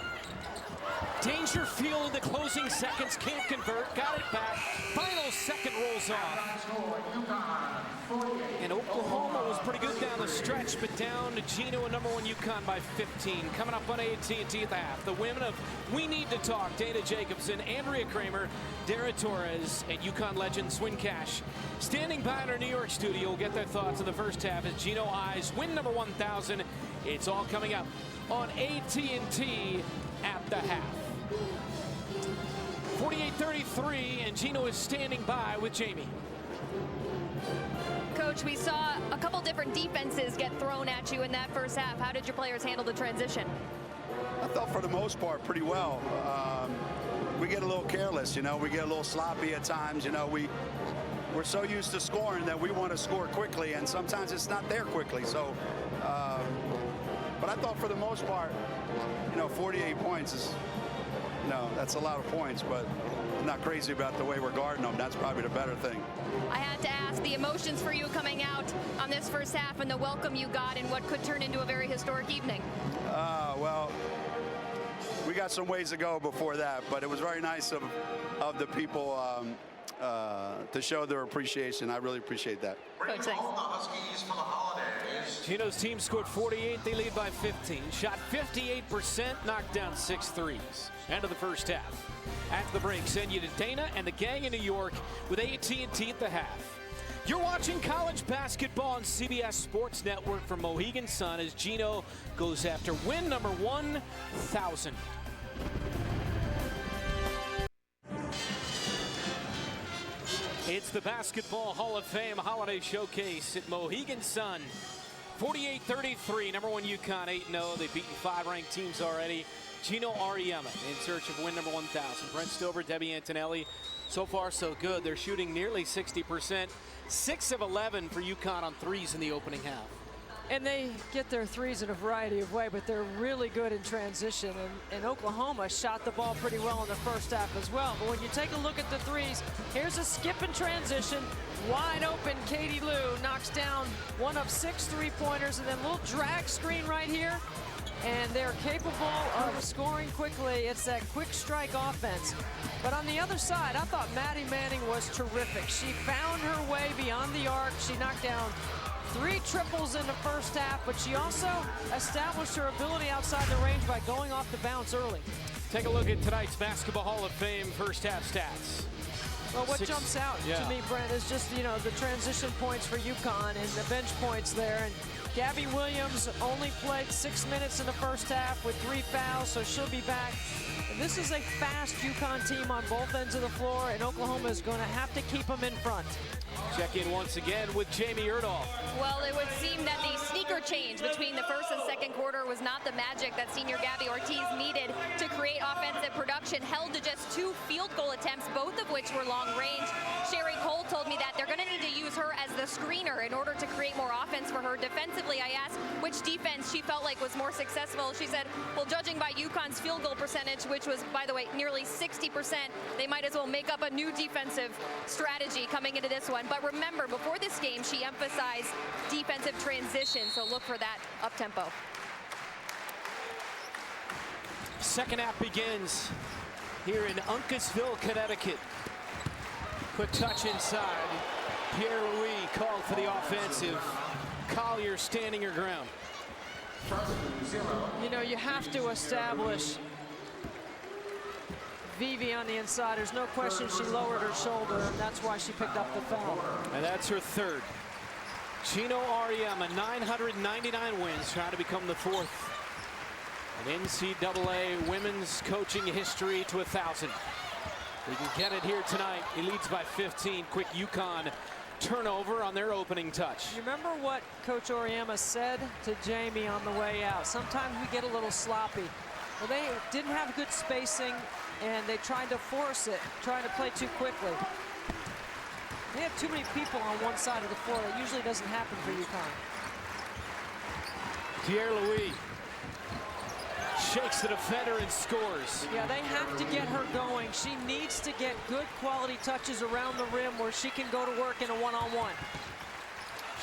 Dangerfield in the closing seconds, can't convert, got it back. Final second rolls off. And Oklahoma was pretty good down the stretch, but down to Gino and number 1 UConn by 15. Coming up on AT&T at the half, the women of We Need to Talk, Dana Jacobson, Andrea Kramer, Dara Torres, and UConn legend Swin Cash. Standing by in our New York studio will get their thoughts in the first half as Gino eyes win number 1,000. It's all coming up on AT&T at the half. 48-33, and Gino is standing by with Jamie. Coach, we saw a couple different defenses get thrown at you in that first half. How did your players handle the transition? I thought for the most part pretty well. We get a little careless, you know, we get a little sloppy at times, you know, we're so used to scoring that we want to score quickly, and sometimes it's not there quickly. So, but I thought for the most part, you know, 48 points is, you know, that's a lot of points, but I'm not crazy about the way we're guarding them. That's probably the better thing. I had to ask the emotions for you coming out on this first half and the welcome you got in what could turn into a very historic evening. Well, we got some ways to go before that, but it was very nice of the people to show their appreciation. I really appreciate that. Coach, thanks. Gino's team scored 48. They lead by 15. Shot 58%, knocked down 6 threes. End of the first half. After the break, send you to Dana and the gang in New York with AT&T at the half. You're watching college basketball on CBS Sports Network from Mohegan Sun as Gino goes after win number 1,000. It's the Basketball Hall of Fame Holiday Showcase at Mohegan Sun. 48-33, number 1 UConn 8-0. They've beaten 5 ranked teams already. Gino Auriemma in search of win number 1,000. Brent Stover, Debbie Antonelli. So far, so good. They're shooting nearly 60%. 6 of 11 for UConn on threes in the opening half. And they get their threes in a variety of ways, but they're really good in transition. And Oklahoma shot the ball pretty well in the first half as well. But when you take a look at the threes, here's a skip and transition. Wide open, Katie Lou knocks down 1 of 6 three-pointers, and then a little drag screen right here. And they're capable of scoring quickly. It's that quick strike offense. But on the other side, I thought Maddie Manning was terrific. She found her way beyond the arc. She knocked down 3 triples in the first half, but she also established her ability outside the range by going off the bounce early. Take a look at tonight's Basketball Hall of Fame first half stats. Well, what jumps out to me, Brent, is just, you know, the transition points for UConn and the bench points there. And Gabby Williams only played 6 minutes in the first half with 3 fouls, so she'll be back. And this is a fast UConn team on both ends of the floor, and Oklahoma is going to have to keep them in front. Check in once again with Jamie Erdahl. Well, it would seem that the sneaker change between the first and second quarter was not the magic that senior Gabby Ortiz needed to create offensive production. Held to just 2 field goal attempts, both of which were long range. Sherry Cole told me that they're going to need to use her as the screener in order to create more offense for her. Defensively, I asked which defense she felt like was more successful. She said, well, judging by UConn's field goal percentage, which was, by the way, nearly 60%, they might as well make up a new defensive strategy coming into this one. But remember, before this game, she emphasized defensive transition, so look for that up-tempo. Second half begins here in Uncasville, Connecticut. Quick touch inside. Pierre-Louis called for the offensive. Collier standing her ground. You know, you have to establish Vivi on the inside. There's no question she lowered her shoulder, and that's why she picked up the foul. And that's her third. Gino Auriemma, 999 wins, trying to become the 4th in NCAA women's coaching history to 1,000. He can get it here tonight. He leads by 15. Quick UConn turnover on their opening touch. You remember what Coach Auriemma said to Jamie on the way out? Sometimes we get a little sloppy. Well, they didn't have good spacing, and they tried to force it, trying to play too quickly. They have too many people on one side of the floor. That usually doesn't happen for UConn. Pierre-Louis shakes the defender and scores. Yeah, they have to get her going. She needs to get good quality touches around the rim where she can go to work in a one-on-one.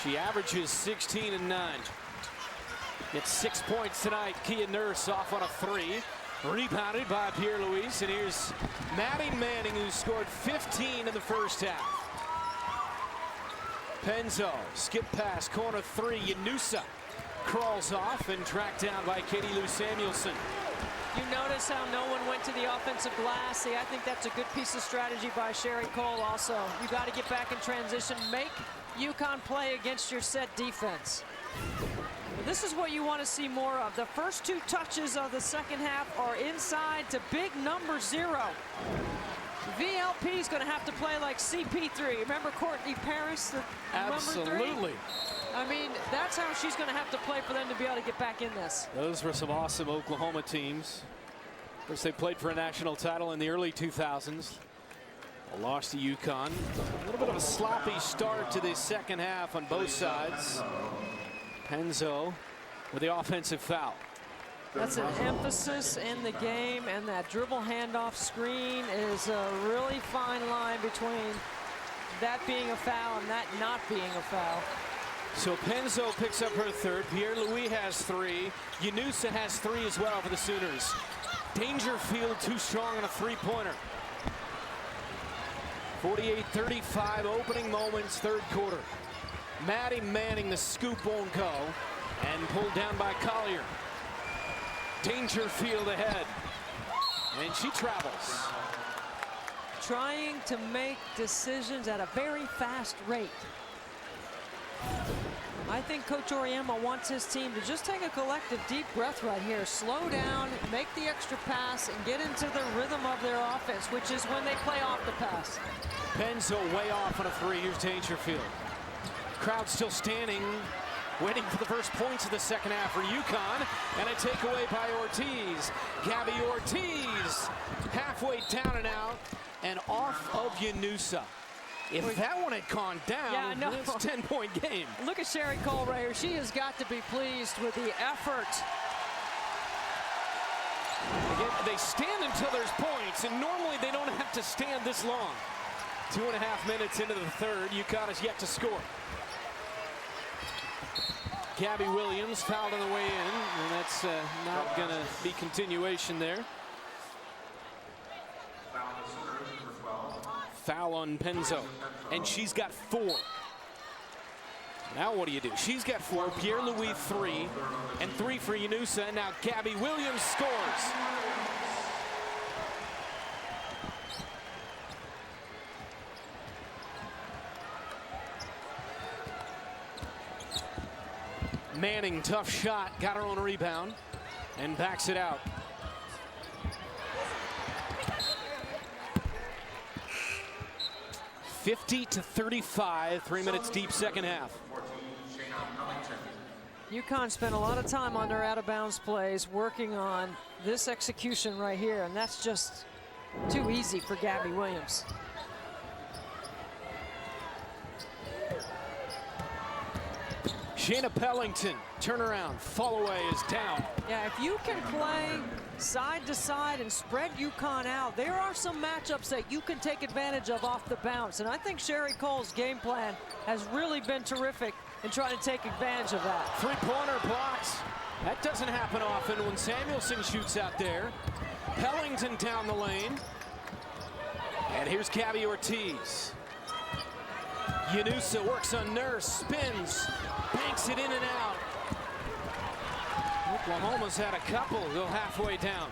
She averages 16 and 9. Gets 6 points tonight. Kia Nurse off on a 3. Rebounded by Pierre-Louis. And here's Maddie Manning, who scored 15 in the first half. Penzo, skip pass, corner 3. Yanusa crawls off and tracked down by Katie Lou Samuelson. You notice how no one went to the offensive glass. See, I think that's a good piece of strategy by Sherry Cole also. You got to get back in transition. Make UConn play against your set defense. This is what you want to see more of. The first 2 touches of the second half are inside to big number 0. VLP is going to have to play like CP3. Remember Courtney Paris, the number 3? Absolutely. I mean, that's how she's going to have to play for them to be able to get back in this. Those were some awesome Oklahoma teams. Of course, they played for a national title in the early 2000s. A loss to UConn. A little bit of a sloppy start to the second half on both sides. Penzo with the offensive foul. That's an emphasis in the game, and that dribble handoff screen is a really fine line between that being a foul and that not being a foul. So Penzo picks up her 3rd. Pierre-Louis has 3. Yanusa has 3 as well for the Sooners. Dangerfield too strong on a 3-pointer. 48-35 opening moments, 3rd quarter. Maddie Manning, the scoop won't go, and pulled down by Collier. Dangerfield ahead, and she travels. Trying to make decisions at a very fast rate. I think Coach Auriemma wants his team to just take a collective deep breath right here. Slow down, make the extra pass, and get into the rhythm of their offense, which is when they play off the pass. Penzo way off on a 3. Here's Dangerfield. Crowd still standing, waiting for the first points of the second half for UConn, and a takeaway by Ortiz. Gabby Ortiz halfway down and out, and off of Yanusa. If that one had gone down, it's a 10-point game. Look at Sherry Cole right here. She has got to be pleased with the effort. Again, they stand until there's points, and normally they don't have to stand this long. 2.5 minutes into the 3rd, UConn has yet to score. Gabby Williams fouled on the way in, and that's not going to be continuation there. Foul on Penzo, and she's got 4. Now what do you do? She's got 4, Pierre-Louis 3, and 3 for Yanusa, and now Gabby Williams scores. Manning, tough shot, got her own rebound, and backs it out. (50-35), 3 minutes deep second half. UConn spent a lot of time on their out-of-bounds plays working on this execution right here, and that's just too easy for Gabby Williams. Shayna Pellington, turnaround, fall away is down. Yeah, if you can play side to side and spread UConn out, there are some matchups that you can take advantage of off the bounce. And I think Sherry Cole's game plan has really been terrific in trying to take advantage of that. 3-pointer blocks. That doesn't happen often when Samuelson shoots out there. Pellington down the lane. And here's Gabby Ortiz. Yanusa works on Nurse, spins, banks it in and out. Oklahoma's had a couple go halfway down.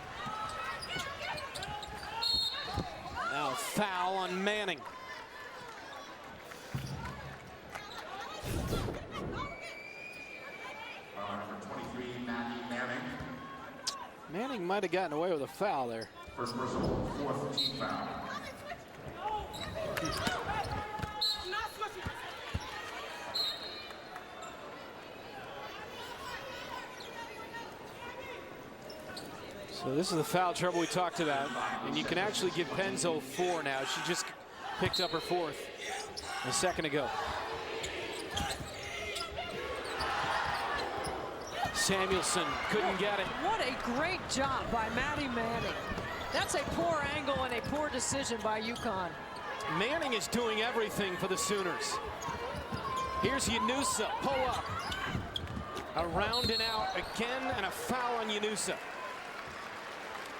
Now foul on Manning. Manning might have gotten away with a foul there. First personal, 4th team foul. So this is the foul trouble we talked about, and you can actually give Penzo 4 now. She just picked up her 4th a second ago. Samuelson couldn't get it. What a great job by Maddie Manning. That's a poor angle and a poor decision by UConn. Manning is doing everything for the Sooners. Here's Yanusa, pull up. Around and out again, and a foul on Yanusa.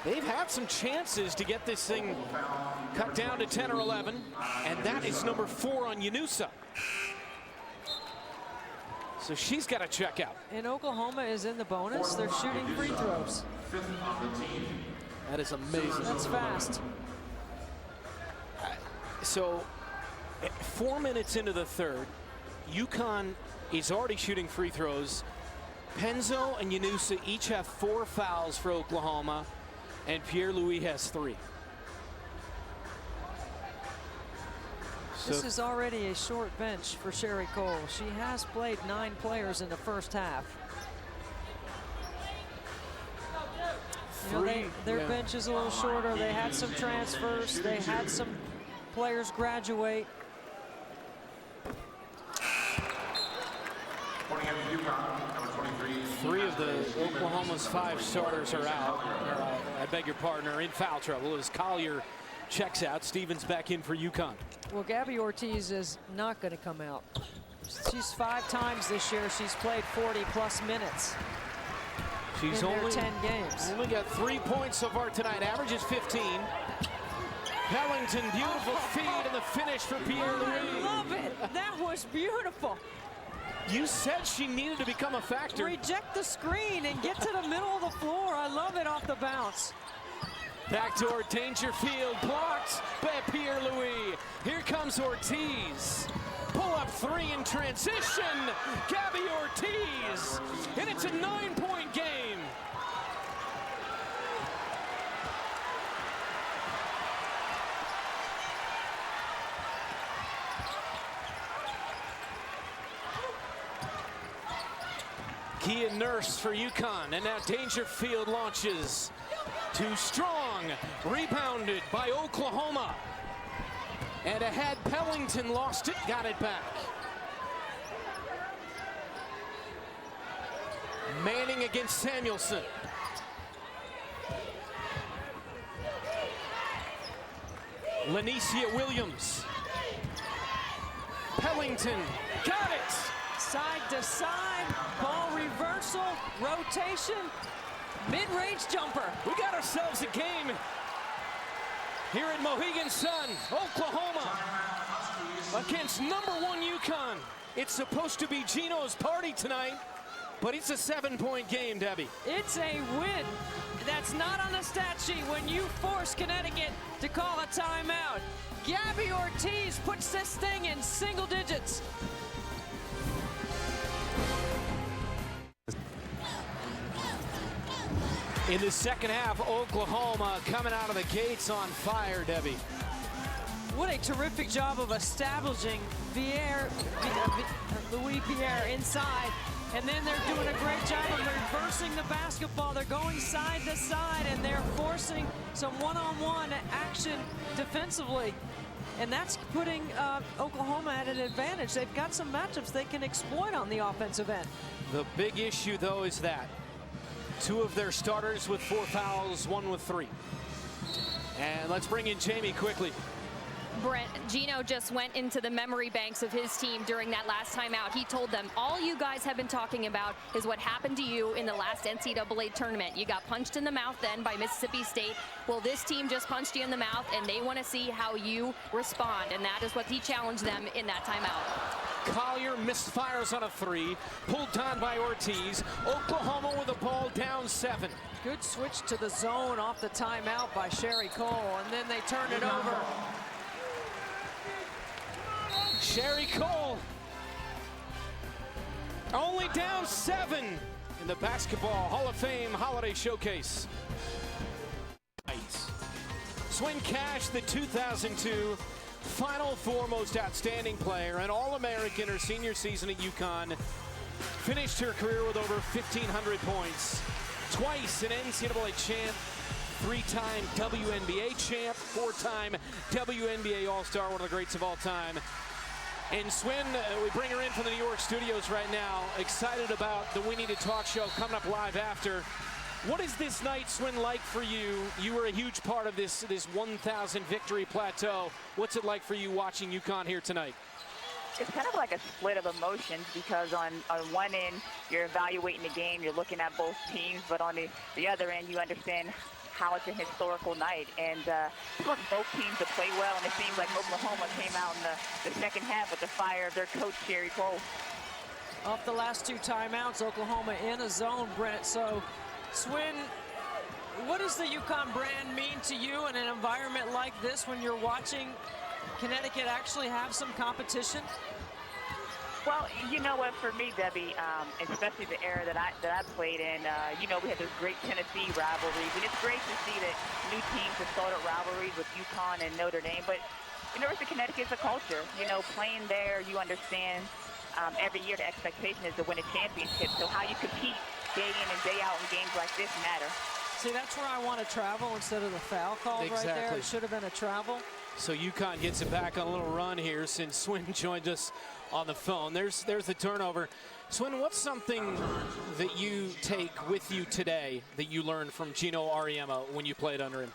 They've had some chances to get this thing cut down to 10 or 11, and that is number 4 on Yanusa. So she's got to check out. And Oklahoma is in the bonus. They're shooting free throws. That is amazing. That's fast. So 4 minutes into the third, UConn is already shooting free throws. Penzo and Yanusa each have 4 fouls for Oklahoma, and Pierre-Louis has 3. This is already a short bench for Sherry Cole. She has played 9 players in the first half. You know, their bench is a little shorter. They had some transfers. They had some players graduate. Three of the Oklahoma's 5 starters are out. I beg your pardon, are in foul trouble as Collier checks out. Stevens back in for UConn. Well, Gabby Ortiz is not going to come out. She's 5 times this year. She's played 40+ minutes. She's in only 10 games. Only got 3 points so far tonight. Average is 15. Pellington, beautiful feed, and the finish for Pierre-Louis. I love it. That was beautiful. You said she needed to become a factor. Reject the screen and get to the middle of the floor. I love it off the bounce. Backdoor Dangerfield, blocked by Pierre-Louis. Here comes Ortiz. Pull up 3 in transition. Gabby Ortiz. And it's a 9-point game. Kia Nurse for UConn, and now Dangerfield launches. Too strong, rebounded by Oklahoma. And ahead, Pellington lost it, got it back. Manning against Samuelson. Lanicia Williams. Pellington, got it! Side to side, ball reversal, rotation, mid-range jumper. We got ourselves a game here at Mohegan Sun, Oklahoma, against #1 UConn. It's supposed to be Gino's party tonight, but it's a 7-point game, Debbie. It's a win. That's not on the stat sheet when you force Connecticut to call a timeout. Gabby Ortiz puts this thing in single digits. In the second half, Oklahoma coming out of the gates on fire, Debbie. What a terrific job of establishing Louis Pierre inside. And then they're doing a great job of reversing the basketball. They're going side to side, and they're forcing some one-on-one action defensively. And that's putting Oklahoma at an advantage. They've got some matchups they can exploit on the offensive end. The big issue, though, is that 2 of their starters with 4 fouls, 1 with 3. And let's bring in Jamie quickly. Brent, Gino just went into the memory banks of his team during that last time out. He told them, all you guys have been talking about is what happened to you in the last NCAA tournament. You got punched in the mouth then by Mississippi State. Well, this team just punched you in the mouth, and they want to see how you respond. And that is what he challenged them in that timeout. Collier misfires on a 3, pulled down by Ortiz. Oklahoma with the ball down 7. Good switch to the zone off the timeout by Sherry Cole, and then they turn it over. Sherry Cole only down 7 in the Basketball Hall of Fame Holiday Showcase. Swin Cash, the 2002 Final Four Most Outstanding Player and All-American her senior season at UConn, finished her career with over 1,500 points. Twice an NCAA champ, three-time WNBA champ, four-time WNBA All-Star, one of the greats of all time. And Swin, we bring her in from the New York studios right now, excited about the We Need to Talk show coming up live after. What is this night, Swin, like for you? You were a huge part of this 1,000 victory plateau. What's it like for you watching UConn here tonight? It's kind of like a split of emotions because on one end, you're evaluating the game, you're looking at both teams, but on the other end, you understand how it's a historical night. And look, both teams have played well, and it seems like Oklahoma came out in the second half with the fire of their coach, Sherry Cole. Off the last two timeouts, Oklahoma in a zone, Brent. So, Swin, what does the UConn brand mean to you in an environment like this when you're watching Connecticut actually have some competition? Well, you know what, for me, Debbie, especially the era that I played in, you know, we had those great Tennessee rivalries, and it's great to see that new teams have started rivalries with UConn and Notre Dame, but University of Connecticut is a culture. You know, playing there, you understand every year the expectation is to win a championship, so how you compete day in and day out in games like this matter. See, that's where I want to travel instead of the foul call right there. It should have been a travel. So UConn gets it back on a little run here since Swin joined us on the phone. There's the turnover. Swin, what's something that you take with you today that you learned from Gino Auriemma when you played under him?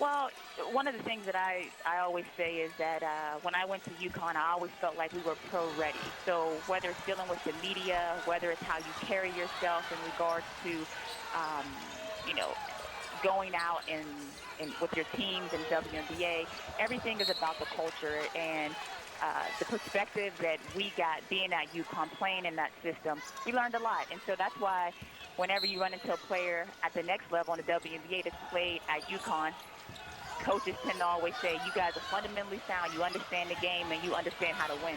Well, one of the things that I always say is that when I went to UConn, I always felt like we were pro-ready. So whether it's dealing with the media, whether it's how you carry yourself in regards to, you know, going out and with your teams in WNBA, everything is about the culture and the perspective that we got being at UConn, playing in that system. We learned a lot, and so that's why whenever you run into a player at the next level in the WNBA that's played at UConn, coaches tend to always say, you guys are fundamentally sound, you understand the game, and you understand how to win.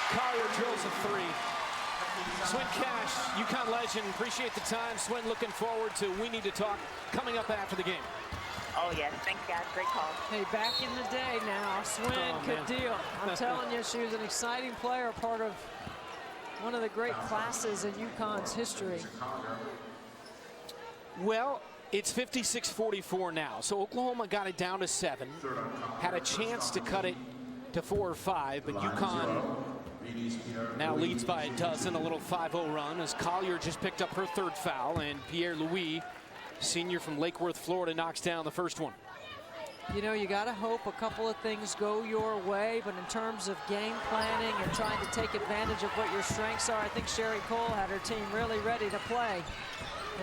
Collier drills a three. Swin Cash, UConn legend, appreciate the time. Swin, looking forward to We Need to Talk coming up after the game. Oh, yes. Thanks, guys. Great call. Hey, back in the day now, Swin could deal. I'm telling you, she was an exciting player, part of one of the great classes in UConn's history. Well, it's 56-44 now. So Oklahoma got it down to 7. Had a chance to cut it to 4 or 5, but UConn now leads by a dozen, a little 5-0 run as Collier just picked up her third foul, and Pierre Louis, senior from Lake Worth, Florida, knocks down the first one. You know, you got to hope a couple of things go your way, but in terms of game planning and trying to take advantage of what your strengths are, I think Sherry Cole had her team really ready to play.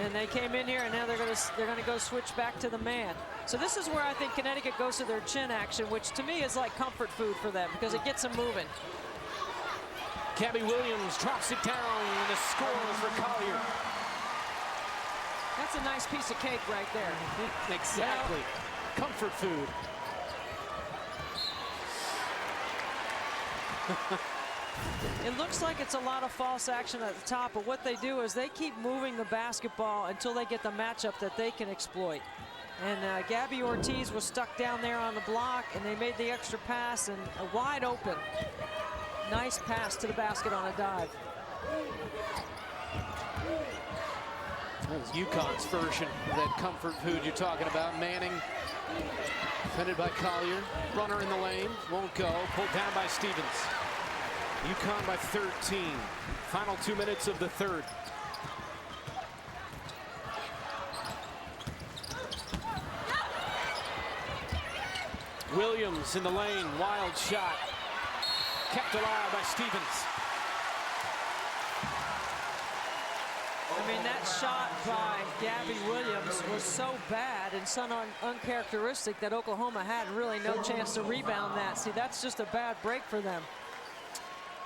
And they came in here, and now they're going to go switch back to the man. So this is where I think Connecticut goes to their chin action, which to me is like comfort food for them because it gets them moving. Gabby Williams drops it down, and the score for Collier. That's a nice piece of cake right there. Exactly. Comfort food. It looks like it's a lot of false action at the top, but what they do is they keep moving the basketball until they get the matchup that they can exploit. And Gabby Ortiz was stuck down there on the block, and they made the extra pass, and a wide open. Nice pass to the basket on a dive. That was UConn's version of that comfort food you're talking about. Manning, defended by Collier. Runner in the lane, won't go. Pulled down by Stevens. UConn by 13. Final 2 minutes of the third. Williams in the lane, wild shot. Kept alive by Stevens. I mean, that shot by Gabby Williams was so bad and so uncharacteristic that Oklahoma had really no chance to rebound that. See, that's just a bad break for them.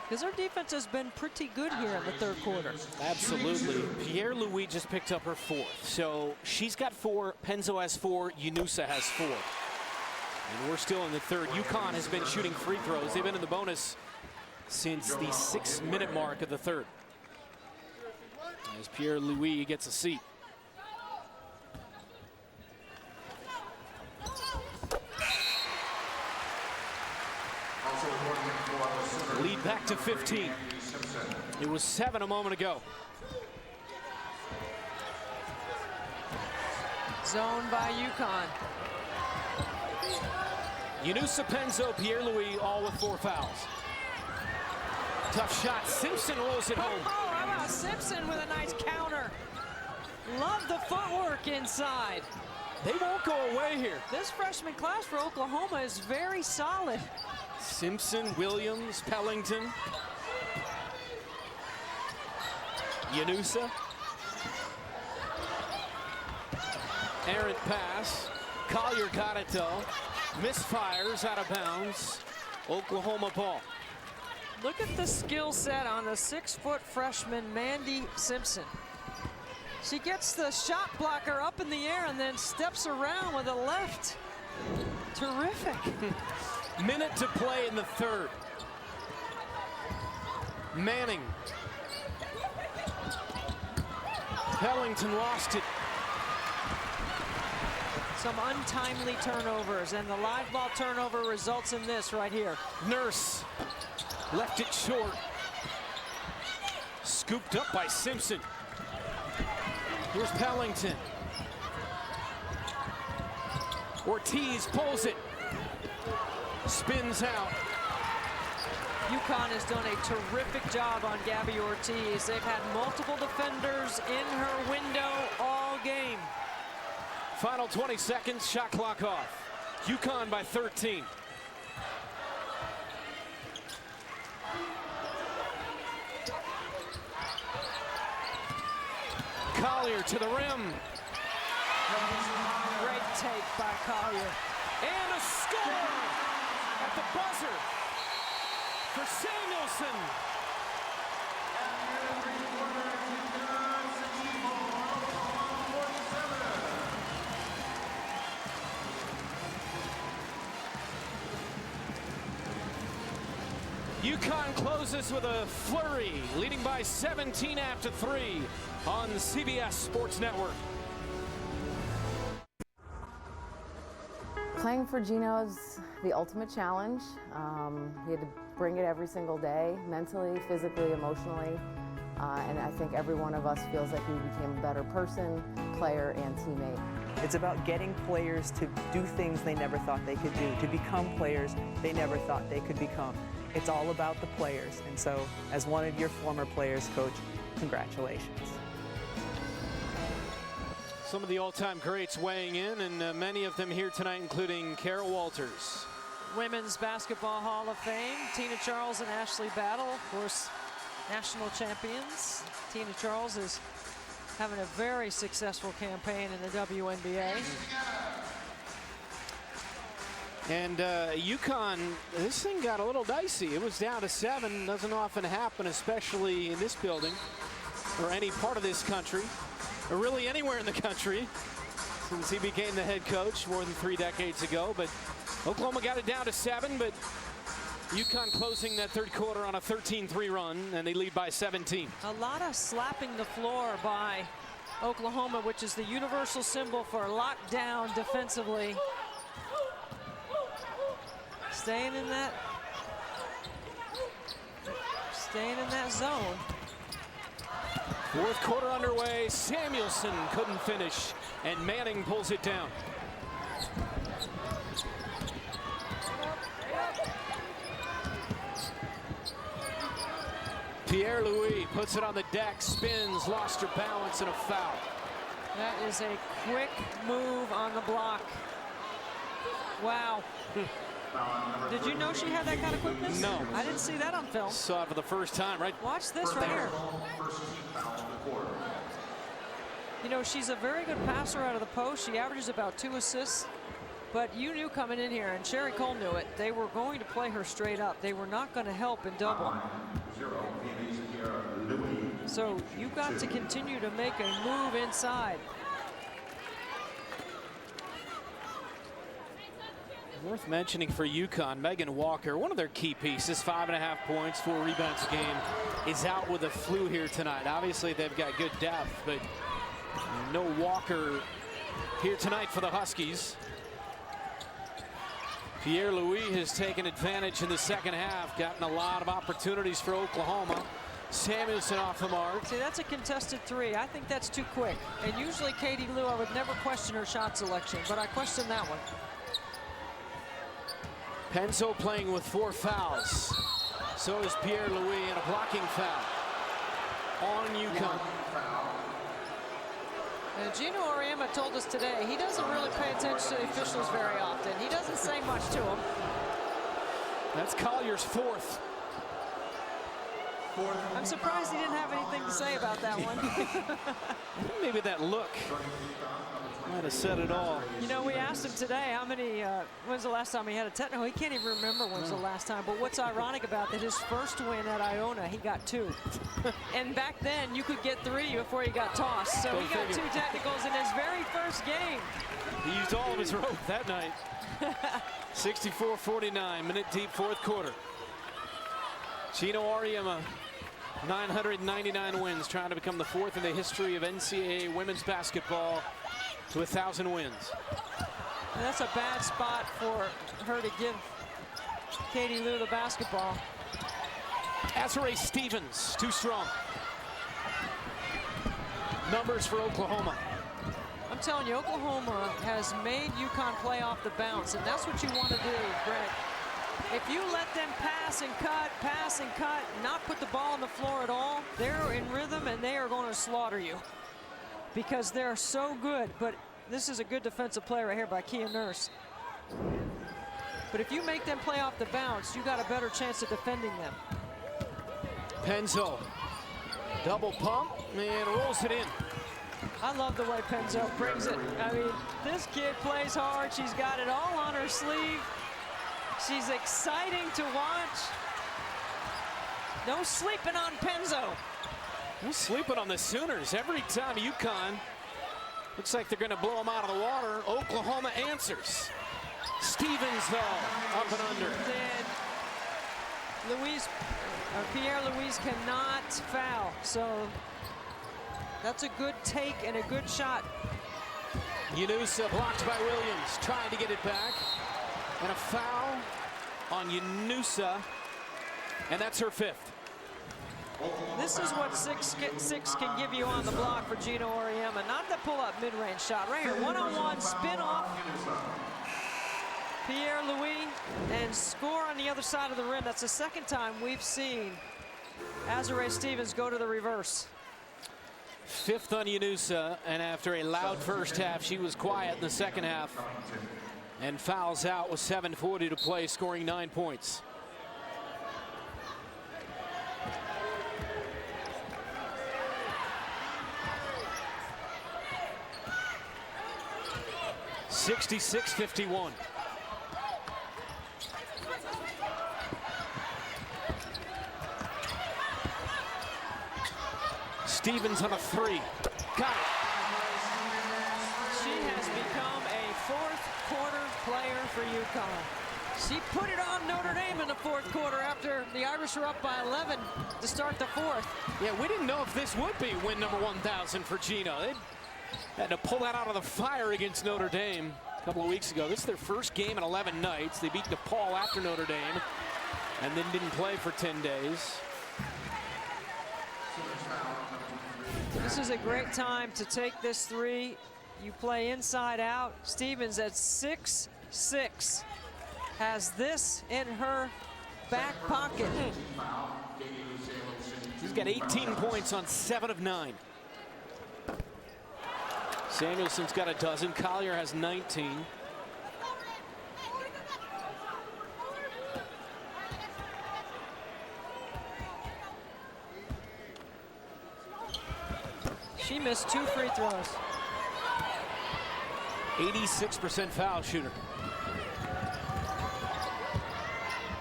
Because their defense has been pretty good here in the third quarter. Absolutely. Pierre Louis just picked up her 4th. So she's got 4, Penzo has 4, Yunusa has 4. And we're still in the third. UConn has been shooting free throws. They've been in the bonus since the 6-minute mark of the third. As Pierre Louis gets a seat. Lead back to 15. It was 7 a moment ago. Zone by UConn. Yunusa Penzo, Pierre-Louis, all with 4 fouls. Tough shot. Simpson rolls it home. Oh, how about Simpson with a nice counter? Love the footwork inside. They won't go away here. This freshman class for Oklahoma is very solid. Simpson, Williams, Pellington. Yunusa. Errant pass. Collier got it though. Misfires out of bounds. Oklahoma ball. Look at the skill set on the 6-foot freshman Mandy Simpson. She gets the shot blocker up in the air and then steps around with a left. Terrific. Minute to play in the third. Manning. Pellington lost it. Some untimely turnovers, and the live ball turnover results in this right here. Nurse left it short. Scooped up by Simpson. Here's Pellington. Ortiz pulls it. Spins out. UConn has done a terrific job on Gabby Ortiz. They've had multiple defenders in her window all game. Final 20 seconds, shot clock off. UConn by 13. Collier to the rim. Great take by Collier. And a score at the buzzer for Samuelson. UConn closes with a flurry, leading by 17 after 3 on the CBS Sports Network. Playing for Gino is the ultimate challenge. He had to bring it every single day, mentally, physically, emotionally. And I think every one of us feels like he became a better person, player, and teammate. It's about getting players to do things they never thought they could do, to become players they never thought they could become. It's all about the players. And so, as one of your former players, Coach, congratulations. Some of the all-time greats weighing in, and many of them here tonight, including Carol Walters. Women's Basketball Hall of Fame, Tina Charles and Ashley Battle, of course, national champions. Tina Charles is having a very successful campaign in the WNBA. And UConn, this thing got a little dicey. It was down to 7. Doesn't often happen, especially in this building or any part of this country, or really anywhere in the country, since he became the head coach more than 3 decades ago. But Oklahoma got it down to 7, but UConn closing that third quarter on a 13-3 run, and they lead by 17. A lot of slapping the floor by Oklahoma, which is the universal symbol for lockdown defensively. Staying in that zone. Fourth quarter underway. Samuelson couldn't finish, and Manning pulls it down. Pierre-Louis puts it on the deck, spins, lost her balance, and a foul. That is a quick move on the block. Wow. Did you know she had that kind of quickness? No. I didn't see that on film. Saw it for the first time, right? Watch this right here. You know, she's a very good passer out of the post. She averages about 2 assists. But you knew coming in here, and Sherry Cole knew it, they were going to play her straight up. They were not going to help in double. So you got to continue to make a move inside. Worth mentioning for UConn, Megan Walker, one of their key pieces, 5.5 points, 4 rebounds a game, is out with the flu here tonight. Obviously, they've got good depth, but no Walker here tonight for the Huskies. Pierre-Louis has taken advantage in the second half, gotten a lot of opportunities for Oklahoma. Samuelson off the mark. See, that's a contested three. I think that's too quick. And usually Katie Lou, I would never question her shot selection, but I question that one. Penzo playing with 4 fouls. So is Pierre Louis, and a blocking foul on UConn. And Gino Auriemma told us today he doesn't really pay attention to the officials very often. He doesn't say much to them. That's Collier's 4th. I'm surprised he didn't have anything to say about that one. Maybe that look might have said it all. You know, we asked him today how many, when's the last time he had a technical? He can't even remember when's the last time. But what's ironic about that, his first win at Iona, he got 2. And back then, you could get 3 before he got tossed. So he got 2 technicals in his very first game. He used all of his rope that night. 64-49, minute deep, 4th quarter. Gino Auriemma, 999 wins, trying to become the 4th in the history of NCAA women's basketball to 1,000 wins. And that's a bad spot for her to give Katie Lou the basketball. Azurá Stevens, too strong. Numbers for Oklahoma. I'm telling you, Oklahoma has made UConn play off the bounce, and that's what you want to do, Greg. If you let them pass and cut, not put the ball on the floor at all, they're in rhythm and they are going to slaughter you because they're so good. But this is a good defensive play right here by Kia Nurse. But if you make them play off the bounce, you got a better chance of defending them. Penzo, double pump and rolls it in. I love the way Penzo brings it. I mean, this kid plays hard. She's got it all on her sleeve. She's exciting to watch. No sleeping on Penzo. No sleeping on the Sooners. Every time UConn looks like they're going to blow them out of the water, Oklahoma answers. Stevens, though, up and under. Pierre Louise cannot foul. So that's a good take and a good shot. Yunusa blocked by Williams, trying to get it back. And a foul on Yunusa, and that's her 5th. This is what 6 can give you on the block for Gino Auriemma. Not the pull-up mid-range shot. Right here, one-on-one spin-off. Pierre Louis, and score on the other side of the rim. That's the 2nd time we've seen Azurá Stevens go to the reverse. 5th on Yunusa, and after a loud first half, she was quiet in the 2nd half. And fouls out with 7:40 to play, scoring 9 points. (66-51). Stevens on a 3. Got it. She has become a 4th quarter player for UConn. She put it on Notre Dame in the 4th quarter after the Irish were up by 11 to start the 4th. Yeah, we didn't know if this would be win number 1,000 for Gino. They had to pull that out of the fire against Notre Dame a couple of weeks ago. This is their first game in 11 nights. They beat DePaul after Notre Dame and then didn't play for 10 days. This is a great time to take this 3. You play inside out. Stevens at 6'6" has this in her back pocket. She's got 18 points on 7 of 9. Samuelson's got a dozen. Collier has 19. She missed 2 free throws. 86% foul shooter.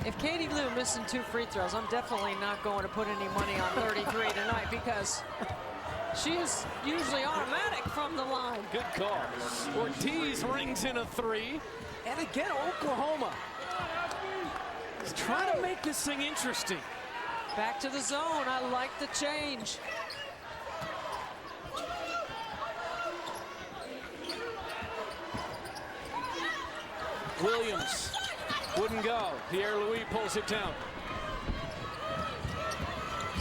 If Katie Lou missing 2 free throws, I'm definitely not going to put any money on 33 tonight because she is usually automatic from the line. Good call. Ortiz rings in a 3. And again, Oklahoma is trying to make this thing interesting. Back to the zone. I like the change. Williams wouldn't go. Pierre Louis pulls it down.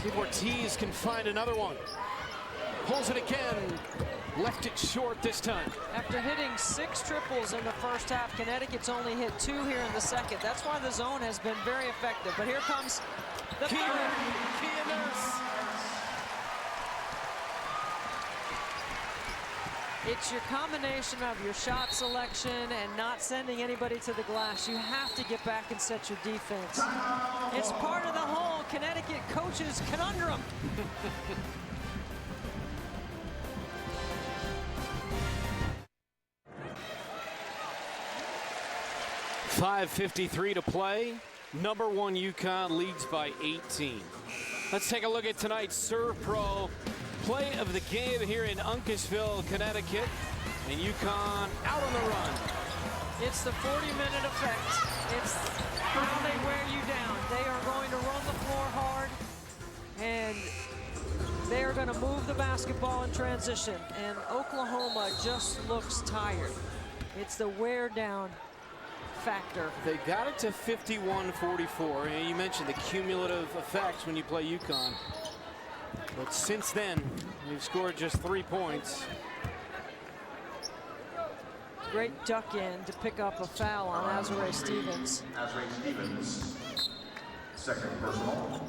if Ortiz can find another one. Pulls it again. Left it short this time. After hitting 6 triples in the first half, Connecticut's only hit 2 here in the second. That's why the zone has been very effective. But here comes the third. Kia Nurse. It's your combination of your shot selection and not sending anybody to the glass. You have to get back and set your defense. It's part of the whole Connecticut coach's conundrum. 5:53 to play. Number 1 UConn leads by 18. Let's take a look at tonight's Serve Pro play of the game here in Uncasville, Connecticut. And UConn out on the run. It's the 40-minute effect. It's how they wear you down. They are going to run the floor hard, and they are going to move the basketball in transition. And Oklahoma just looks tired. It's the wear down factor. They got it to 51-44. And you mentioned the cumulative effects when you play UConn. But since then, they've scored just 3 points. Great duck in to pick up a foul on Azurá Stevens. Azurá Stevens, second personal.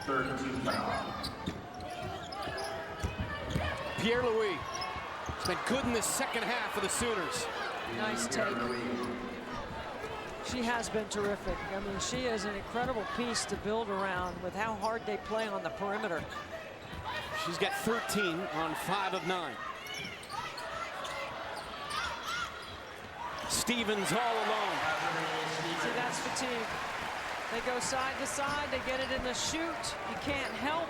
Third team foul. Pierre-Louis has been good in the second half for the Sooners. Nice take. She has been terrific. I mean, she is an incredible piece to build around with how hard they play on the perimeter. She's got 13 on 5 of 9. Stevens all alone. See, that's fatigue. They go side to side. They get it in the shoot. You can't help.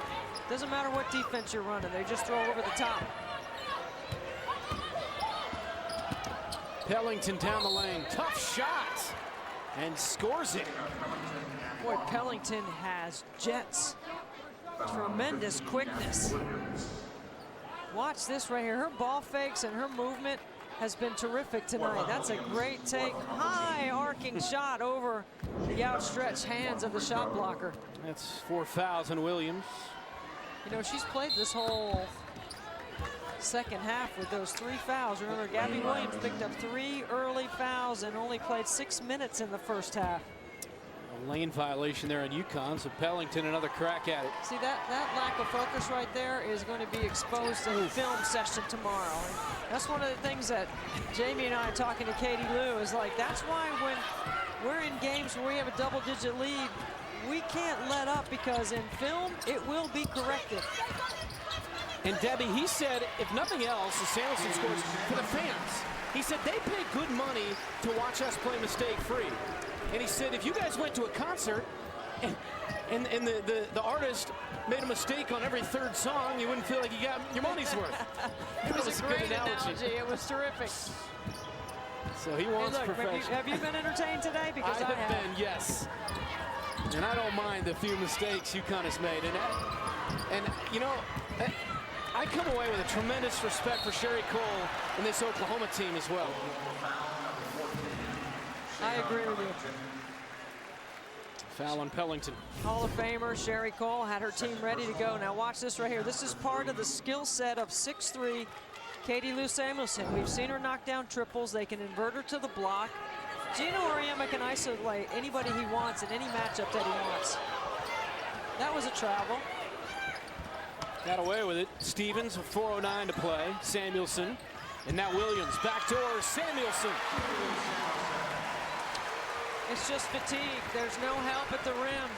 Doesn't matter what defense you're running. They just throw over the top. Pellington down the lane. Tough shot. And scores it. Boy, Pellington has jets. Tremendous quickness. Watch this right here. Her ball fakes and her movement has been terrific tonight. That's a great take. High arcing shot over the outstretched hands of the shot blocker. That's 4 fouls on Williams. You know, she's played this whole second half with those 3 fouls. Remember, Gabby Williams picked up 3 early fouls and only played 6 minutes in the first half. A lane violation there on UConn, so Pellington another crack at it. See, that lack of focus right there is going to be exposed in the film session tomorrow. And that's one of the things that Jamie and I are talking to Katie Lou is like, that's why when we're in games where we have a double-digit lead, we can't let up because in film, it will be corrected. And Debbie, he said, if nothing else, the Samuelson scores for the fans. He said they pay good money to watch us play mistake-free. And he said, if you guys went to a concert and the artist made a mistake on every 3rd song, you wouldn't feel like you got your money's worth. It was a great analogy. It was terrific. So he wants perfection. Have you been entertained today? Because I have been, yes. And I don't mind the few mistakes UConn has made. And you know, I come away with a tremendous respect for Sherry Cole and this Oklahoma team as well. I agree with you. Foul on Pellington. Hall of Famer Sherry Cole had her team ready to go. Now watch this right here. This is part of the skill set of 6'3" Katie Lou Samuelson. We've seen her knock down triples. They can invert her to the block. Gino Auriemma can isolate anybody he wants in any matchup that he wants. That was a travel. Got away with it. Stevens, 4:09 to play. Samuelson. And now Williams. Backdoor Samuelson. It's just fatigue. There's no help at the rim.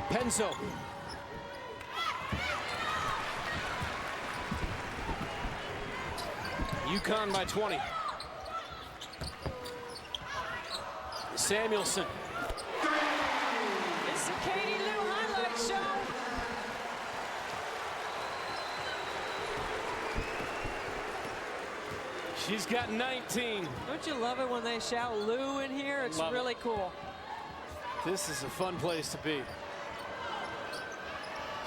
Penzo. UConn by 20. Samuelson. It's the Katie Lou highlight show. She's got 19. Don't you love it when they shout Lou in here? It's really cool. This is a fun place to be.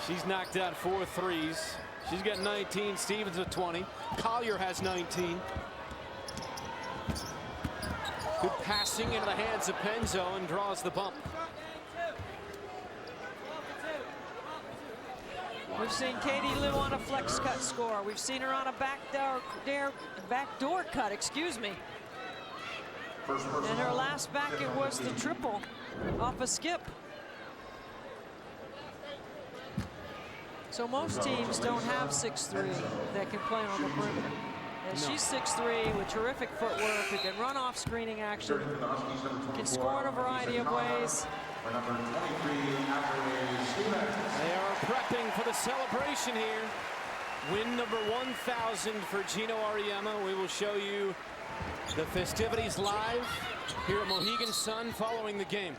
She's knocked out 4 threes. She's got 19. Stevens with 20. Collier has 19. Good passing into the hands of Penzo and draws the bump. We've seen Katie Lou on a flex cut score. We've seen her on a backdoor cut, excuse me. And her last back, it was the triple off a skip. So most teams don't have 6'3" that can play on the perimeter. And she's 6'3" with terrific footwork, who can run off screening action, can score in a variety of ways. They are prepping for the celebration here. Win number 1,000 for Gino Auriemma. We will show you the festivities live here at Mohegan Sun following the game.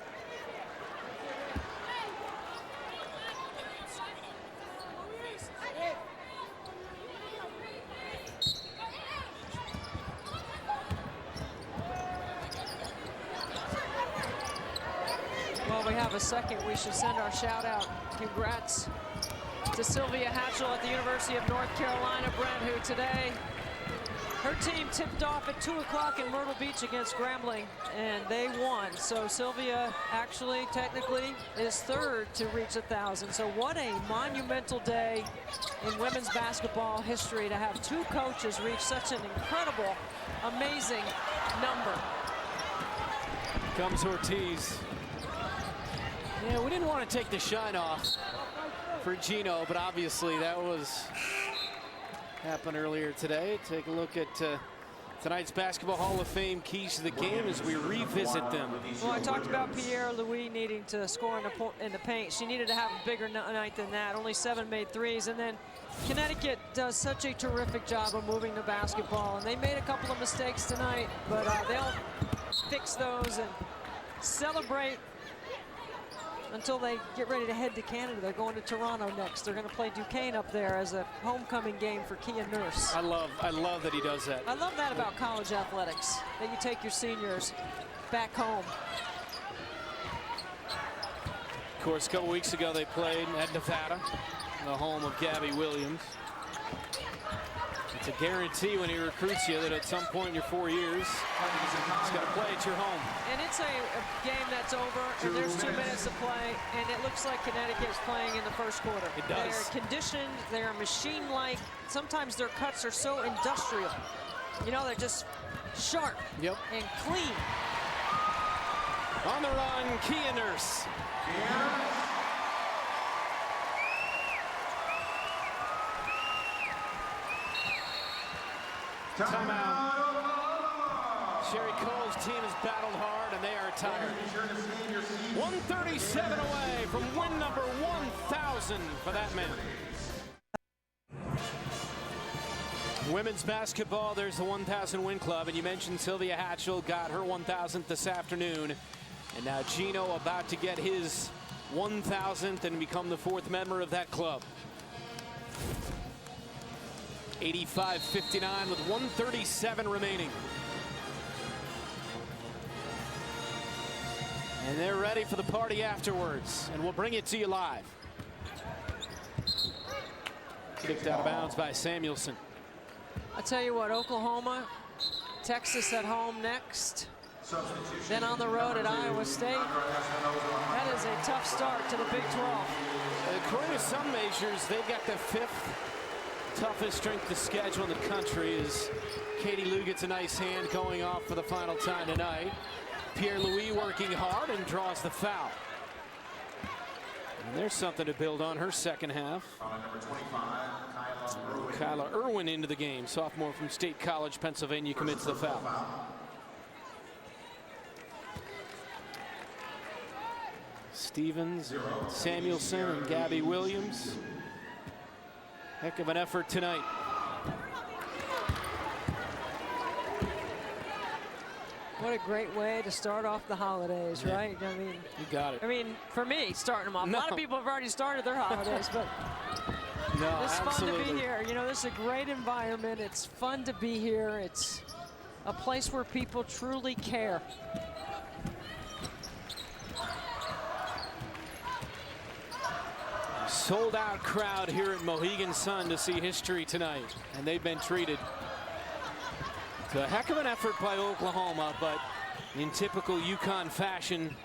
While we have a second, we should send our shout out. Congrats to Sylvia Hatchell at the University of North Carolina, Brent, who today, her team tipped off at 2 o'clock in Myrtle Beach against Grambling, and they won. So Sylvia actually, technically, is third to reach 1,000. So what a monumental day in women's basketball history to have 2 coaches reach such an incredible, amazing number. Comes Ortiz. Yeah, we didn't want to take the shine off for Gino, but obviously that was happened earlier today. Take a look at tonight's Basketball Hall of Fame keys to the game as we revisit them. Well, I talked about Pierre Louis needing to score in the paint. She needed to have a bigger night than that. Only 7 made threes. And then Connecticut does such a terrific job of moving the basketball. And they made a couple of mistakes tonight, but they'll fix those and celebrate until they get ready to head to Canada. They're going to Toronto next. They're going to play Duquesne up there as a homecoming game for Kia Nurse. I love that he does that. I love that about college athletics, that you take your seniors back home. Of course, a couple weeks ago they played at Nevada, the home of Gabby Williams. It's a guarantee when he recruits you that at some point in your 4 years, he's got to play at your home. And it's a game that's over, and there's 2 minutes to play, and it looks like Connecticut's playing in the first quarter. It does. They're conditioned, they're machine-like. Sometimes their cuts are so industrial. You know, they're just sharp and clean. On the run, Kia Nurse. Timeout. Sherry Cole's team has battled hard and they are tired. 137 away from win number 1,000 for that man. Women's basketball, there's the 1,000 win club, and you mentioned Sylvia Hatchell got her 1,000th this afternoon, and now Gino about to get his 1,000th and become the 4th member of that club. 85-59 with 137 remaining. And they're ready for the party afterwards, and we'll bring it to you live. Kicked out of bounds by Samuelson. I tell you what, Oklahoma, Texas at home next, then on the road at Iowa State. That is a tough start to the Big 12. According to some measures, they've got the 5th toughest strength of schedule in the country as Katie Lou gets a nice hand going off for the final time tonight. Pierre Louis working hard and draws the foul. And there's something to build on her second half. Kyla Irwin into the game, sophomore from State College, Pennsylvania, commits the foul. Stevens, Samuelson, and Gabby Williams. Heck of an effort tonight. What a great way to start off the holidays, right? I mean, you got it. I mean, for me, starting them off. No. A lot of people have already started their holidays, but no, it's absolutely fun to be here. You know, this is a great environment. It's fun to be here. It's a place where people truly care. Sold-out crowd here at Mohegan Sun to see history tonight, and they've been treated. It's a heck of an effort by Oklahoma, but in typical UConn fashion,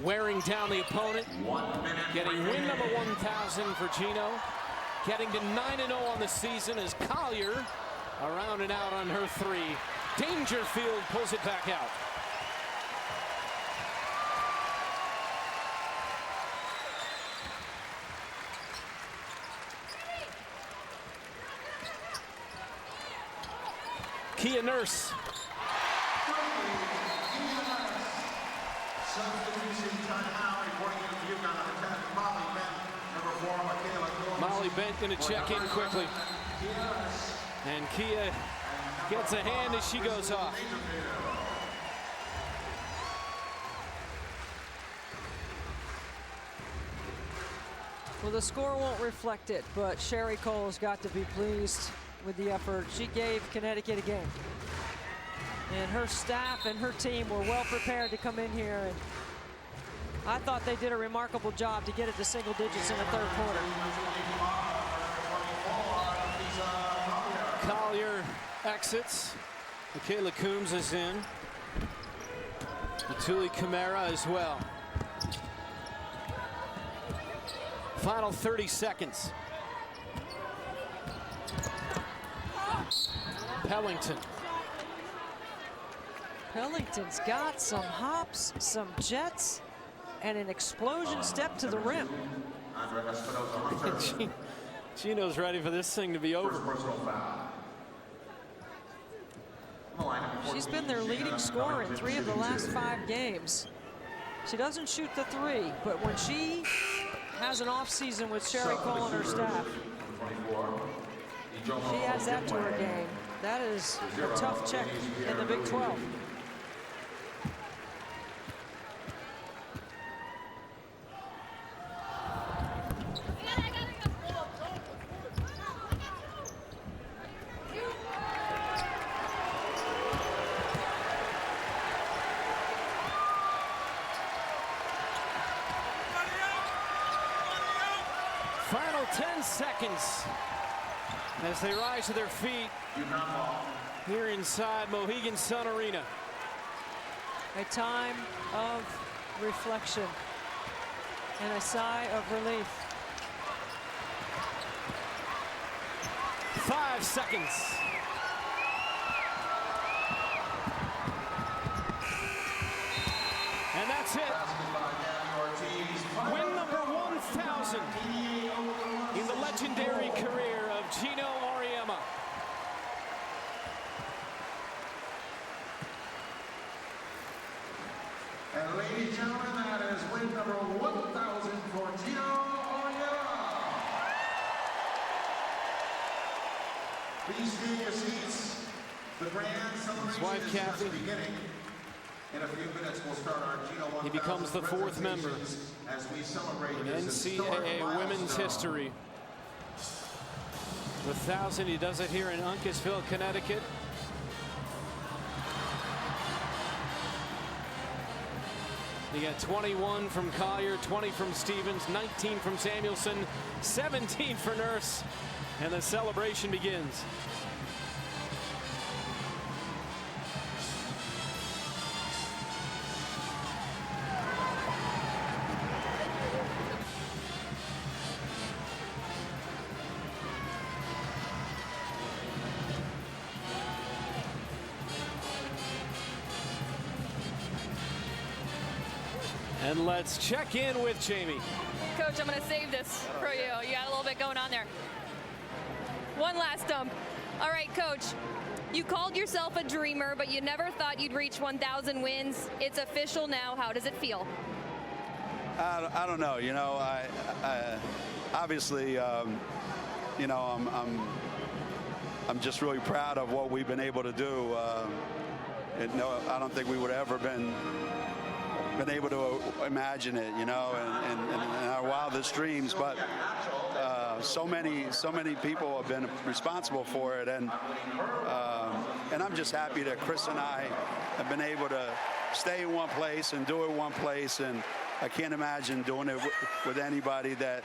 wearing down the opponent, getting win number 1,000 for Gino, getting to 9-0 on the season as Collier around and out on her three. Dangerfield pulls it back out. Kia Nurse. Molly Bent going to check in quickly. And Kia gets a hand as she goes off. Well, the score won't reflect it, but Sherry Cole's got to be pleased with the effort. She gave Connecticut a game. And her staff and her team were well prepared to come in here. And I thought they did a remarkable job to get it to single digits in the third quarter. Collier exits. Michaela Coombs is in. Tuli Camara as well. Final 30 seconds. Pellington. Pellington's got some hops, some jets, and an explosion step to the rim. Gino's ready for this thing to be over. She's been their leading scorer in 3 of the last 5 games. She doesn't shoot the 3, but when she has an off season with Sherry Cole and her staff, she adds that to her game. That is a tough check in the Big 12. Final 10 seconds as they rise to their feet here inside Mohegan Sun Arena. A time of reflection and a sigh of relief. 5 seconds. And that's it. Win number 1,000 in the legendary career of Gino Auriemma. And ladies and gentlemen, that is win number 1,000 for Gino Auriemma. Please take your seats. The grand celebration wife, Kathy. is just beginning. In a few minutes, we'll start our Gino 1000 He becomes the 4th member as we celebrate in NCAA women's history. The 1,000, he does it here in Uncasville, Connecticut. You got 21 from Collier, 20 from Stevens, 19 from Samuelson, 17 for Nurse, and the celebration begins. And let's check in with Jamie. Coach, I'm going to save this for you. You got a little bit going on there. One last dump. All right, Coach. You called yourself a dreamer, but you never thought you'd reach 1,000 wins. It's official now. How does it feel? I don't know. You know, I obviously, you know, I'm just really proud of what we've been able to do. No, I don't think we would have ever been able to imagine it, you know, in our wildest dreams. But so many people have been responsible for it, and I'm just happy that Chris and I have been able to stay in one place and do it one place. And I can't imagine doing it with anybody that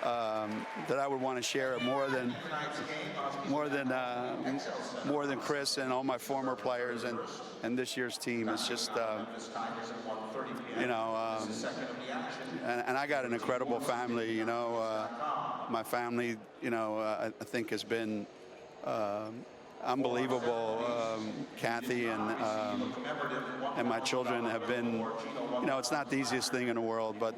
that I would want to share it more than Chris and all my former players and this year's team. It's just and I got an incredible family. My family, I think has been unbelievable. Kathy and my children have been, it's not the easiest thing in the world, but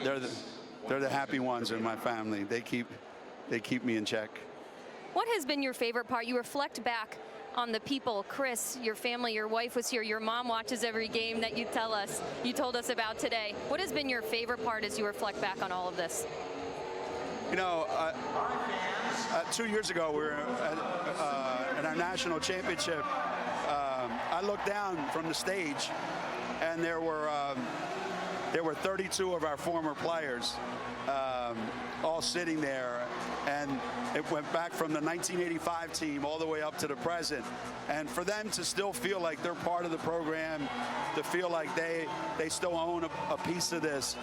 they're the happy ones in my family. They keep me in check. What has been your favorite part? You reflect back on the people, Chris, your family, your wife was here, your mom watches every game that you told us about today. What has been your favorite part as you reflect back on all of this? 2 years ago, we were at our national championship. I looked down from the stage, and there were 32 of our former players all sitting there, and it went back from the 1985 team all the way up to the present. And for them to still feel like they're part of the program, to feel like they still own a piece of this,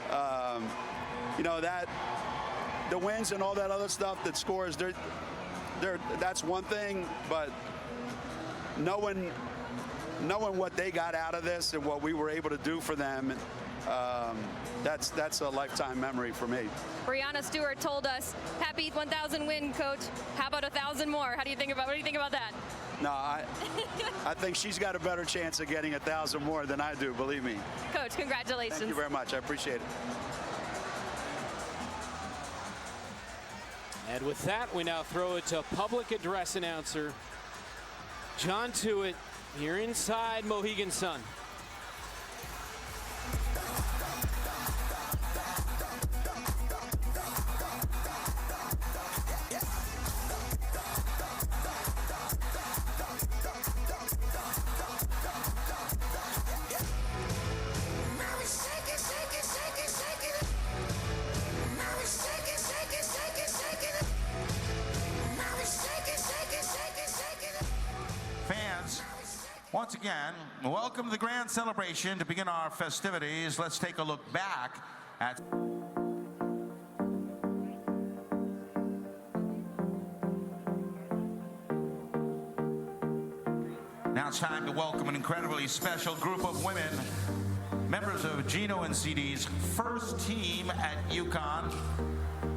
that the wins and all that other stuff that scores, that's one thing, but knowing what they got out of this and what we were able to do for them, that's a lifetime memory for me. Brianna Stewart told us, happy 1,000 win, Coach. How about 1,000 more? What do you think about that? No, I think she's got a better chance of getting 1,000 more than I do, believe me. Coach, congratulations. Thank you very much. I appreciate it. And with that, we now throw it to public address announcer John Tewitt here inside Mohegan Sun. Once again, welcome to the grand celebration. To begin our festivities, let's take a look back at... Now it's time to welcome an incredibly special group of women, members of Gino and CD's first team at UConn,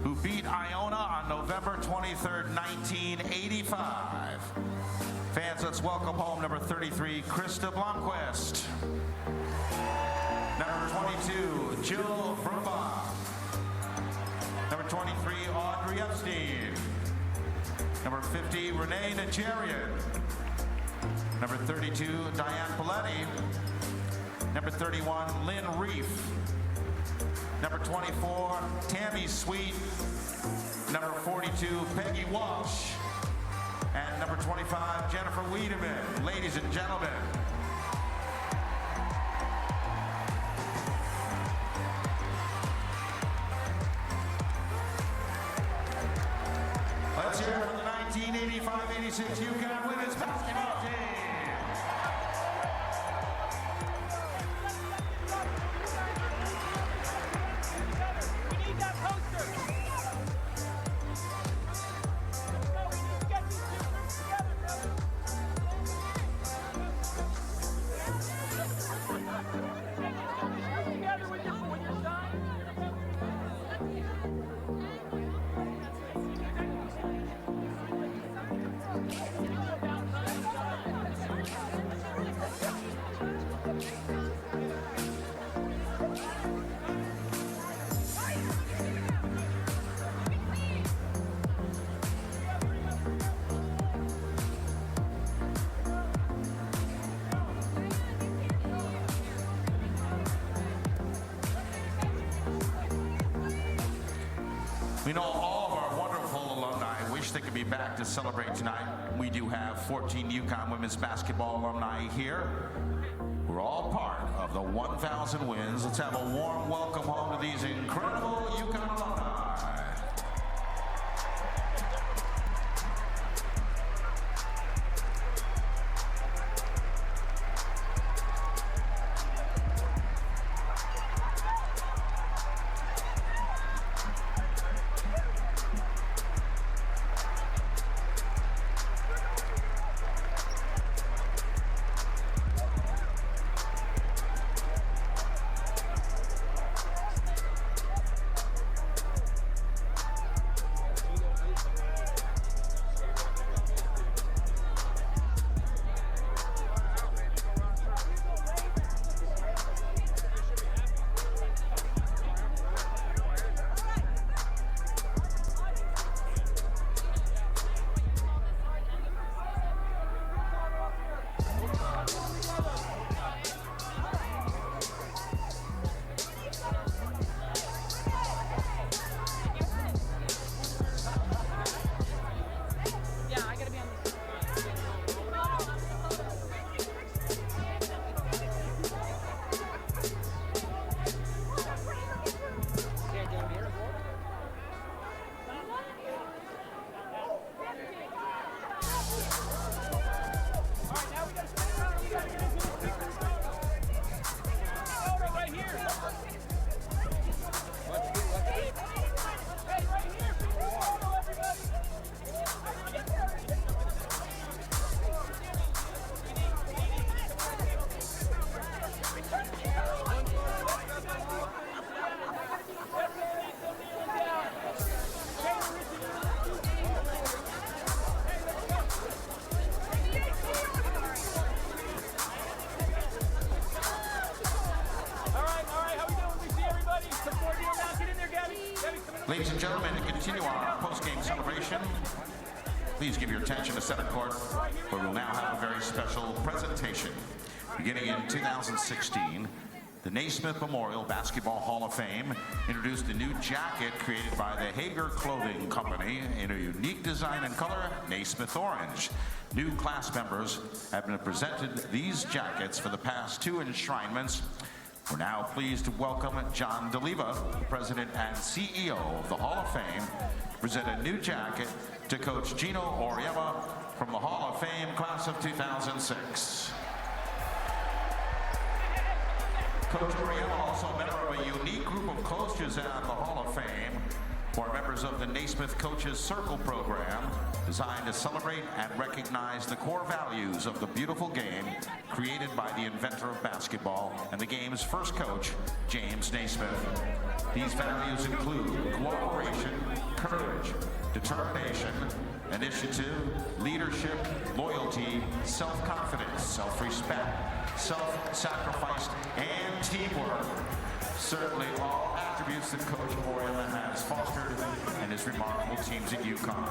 who beat Iona on November 23rd, 1985. Fans, let's welcome home number 33, Krista Blomqvist. Number 22, Jill Brumbaugh. Number 23, Audrey Epstein. Number 50, Renee Najarian. Number 32, Diane Paletti. Number 31, Lynn Reef. Number 24, Tammy Sweet. Number 42, Peggy Walsh. And number 25, Jennifer Wiedemann. Ladies and gentlemen. Let's hear it for the 1985-86 UConn women's basketball team. We know all of our wonderful alumni wish they could be back to celebrate tonight. We do have 14 UConn women's basketball alumni here. We're all part of the 1,000 wins. Let's have a warm welcome home to these incredible UConn alumni. Ladies and gentlemen, to continue our post-game celebration, please give your attention to center court, where we'll now have a very special presentation. Beginning in 2016, the Naismith Memorial Basketball Hall of Fame introduced a new jacket created by the Hager Clothing Company in a unique design and color, Naismith Orange. New class members have been presented these jackets for the past 2 enshrinements. We're now pleased to welcome John DeLiva, the President and CEO of the Hall of Fame, to present a new jacket to Coach Gino Auriemma from the Hall of Fame class of 2006. Coach Auriemma, also a member of a unique group of coaches at the Hall of Fame, who are members of the Naismith Coaches Circle program, designed to celebrate and recognize the core values of the beautiful game created by the inventor of basketball and the game's first coach, James Naismith. These values include cooperation, courage, determination, initiative, leadership, loyalty, self-confidence, self-respect, self-sacrifice, and teamwork. Certainly all attributes that Coach Auriemma has fostered in his remarkable teams at UConn.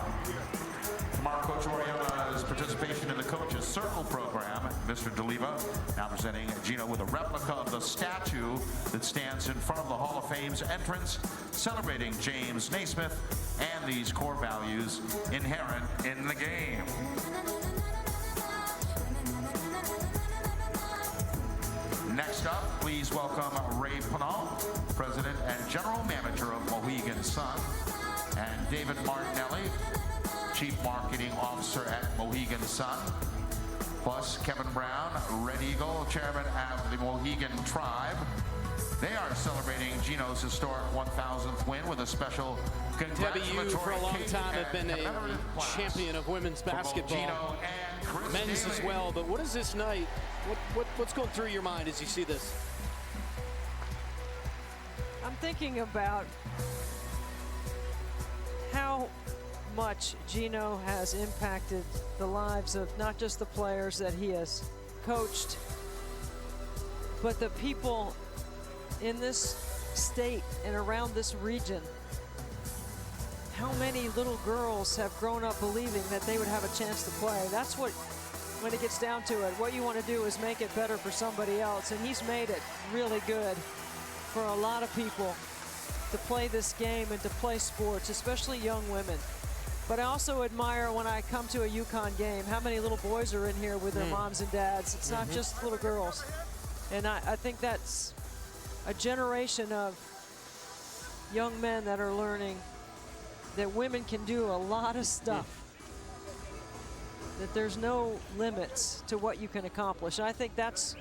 From our Coach Auriemma's participation in the Coaches Circle program, Mr. DeLiva now presenting Gino with a replica of the statue that stands in front of the Hall of Fame's entrance, celebrating James Naismith and these core values inherent in the game. Next up, please welcome Ray Pinal, President and General Manager of Mohegan Sun, and David Martinelli, Chief Marketing Officer at Mohegan Sun, plus Kevin Brown, Red Eagle, Chairman of the Mohegan Tribe. They are celebrating Gino's historic 1,000th win with a special congratulatory Debbie, you for a long time have been a champion of women's basketball, men's as well. But what is this night? What's going through your mind as you see this? I'm thinking about how much Gino has impacted the lives of not just the players that he has coached, but the people in this state and around this region. How many little girls have grown up believing that they would have a chance to play? That's what, when it gets down to it, what you want to do is make it better for somebody else, and he's made it really good for a lot of people to play this game and to play sports, especially young women. But I also admire when I come to a UConn game, how many little boys are in here with their moms and dads. It's not just little girls. And I think that's a generation of young men that are learning that women can do a lot of stuff, that there's no limits to what you can accomplish. And I think that's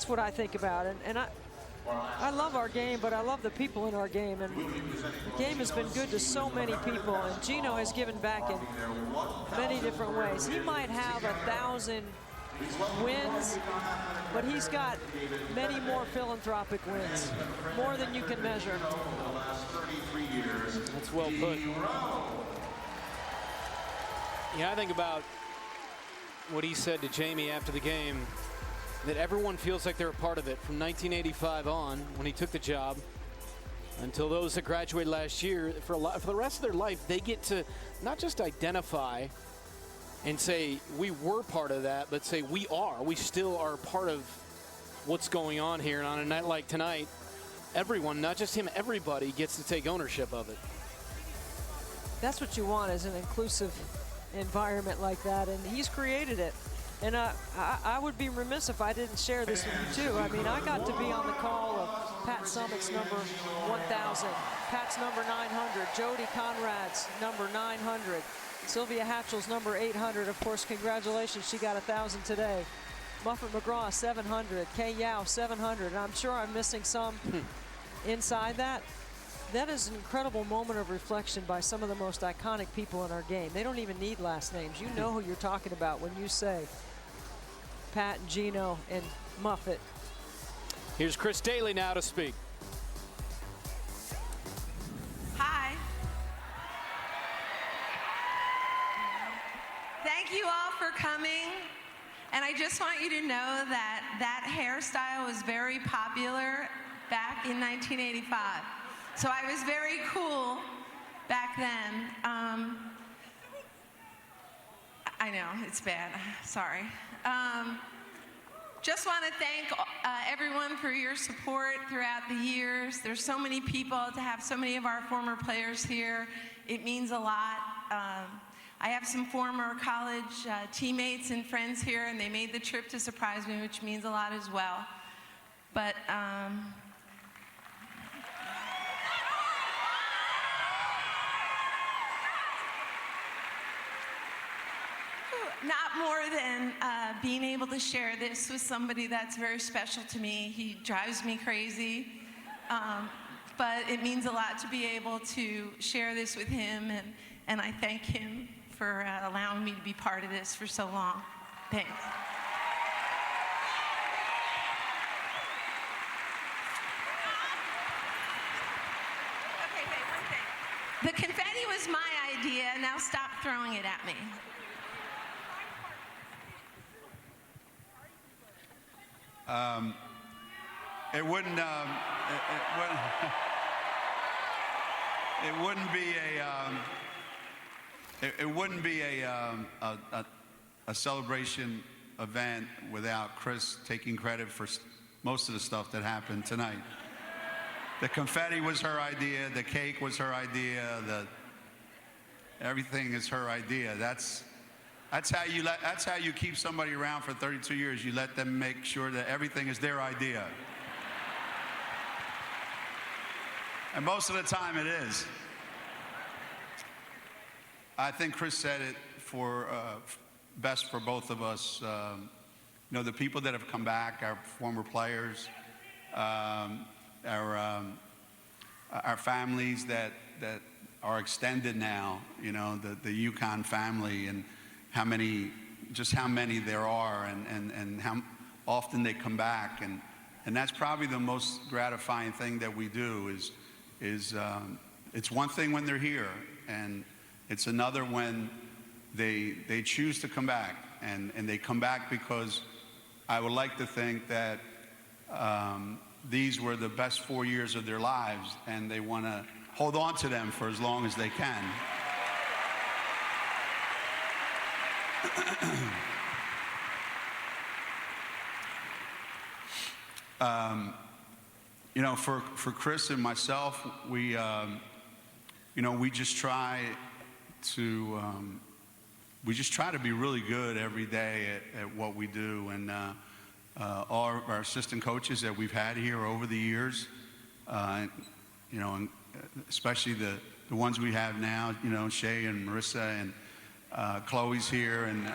what I think about. And I love our game, but I love the people in our game. And the game has been good to so many people, and Gino has given back in many different ways. He might have 1,000 wins, but he's got many more philanthropic wins, more than you can measure. That's well put. Yeah, I think about what he said to Jamie after the game, that everyone feels like they're a part of it from 1985 on, when he took the job, until those that graduated last year. For the rest of their life, they get to not just identify and say we were part of that, but say we still are part of what's going on here. And on a night like tonight, everyone, not just him, everybody gets to take ownership of it. That's what you want, is an inclusive environment like that, and he's created it. And I would be remiss if I didn't share this with you too. I mean, I got to be on the call of Pat Summitt's number 1,000, Pat's number 900, Jody Conrad's number 900, Sylvia Hatchell's number 800. Of course, congratulations, she got 1,000 today. Muffet McGraw 700, Kay Yao 700, and I'm sure I'm missing some inside that. That is an incredible moment of reflection by some of the most iconic people in our game. They don't even need last names. You know who you're talking about when you say Pat and Gino and Muffet. Here's Chris Daly now to speak. Hi. Thank you all for coming. And I just want you to know that that hairstyle was very popular back in 1985. So I was very cool back then. I know, it's bad, sorry. Just want to thank everyone for your support throughout the years. There's so many people, to have so many of our former players here, it means a lot. I have some former college teammates and friends here, and they made the trip to surprise me, which means a lot as well. But not more than being able to share this with somebody that's very special to me. He drives me crazy, but it means a lot to be able to share this with him, and I thank him for allowing me to be part of this for so long. Thanks. Okay, wait, one thing. The confetti was my idea. Now stop throwing it at me. It wouldn't be a celebration event without Chris taking credit for most of the stuff that happened tonight. The confetti was her idea, the cake was her idea, everything is her idea. That's how you keep somebody around for 32 years. You let them make sure that everything is their idea. And most of the time it is. I think Chris said it best for both of us. You know, the people that have come back, our former players, our families that are extended now, you know, the UConn family, and how many there are, and how often they come back, and that's probably the most gratifying thing that we do is it's one thing when they're here, and it's another when they choose to come back, and they come back because I would like to think that these were the best 4 years of their lives, and they want to hold on to them for as long as they can. You know, for Chris and myself, we just try to be really good every day at what we do, and all our assistant coaches that we've had here over the years, you know, and especially the ones we have now, you know, Shay and Marissa, and Chloe's here, and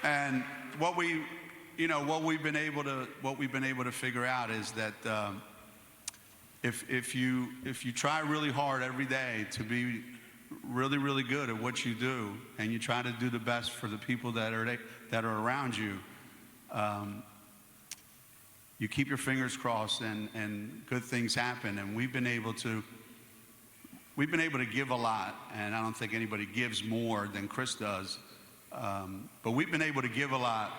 and what we've been able to figure out is that if you try really hard every day to be really, really good at what you do, and you try to do the best for the people that are around you, you keep your fingers crossed, and good things happen. And we've been able to give a lot, and I don't think anybody gives more than Chris does, but we've been able to give a lot.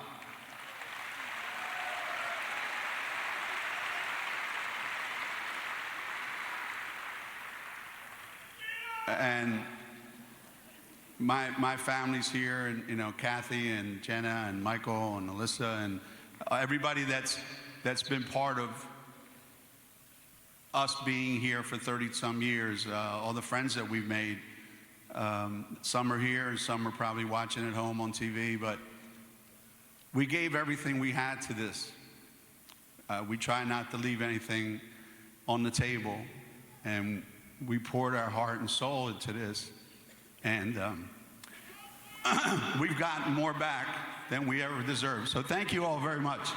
And my family's here, and, you know, Kathy and Jenna and Michael and Alyssa and everybody that's been part of us being here for 30-some years, all the friends that we've made. Some are here, and some are probably watching at home on TV, but we gave everything we had to this. We try not to leave anything on the table, and we poured our heart and soul into this, and we've gotten more back than we ever deserved. So thank you all very much.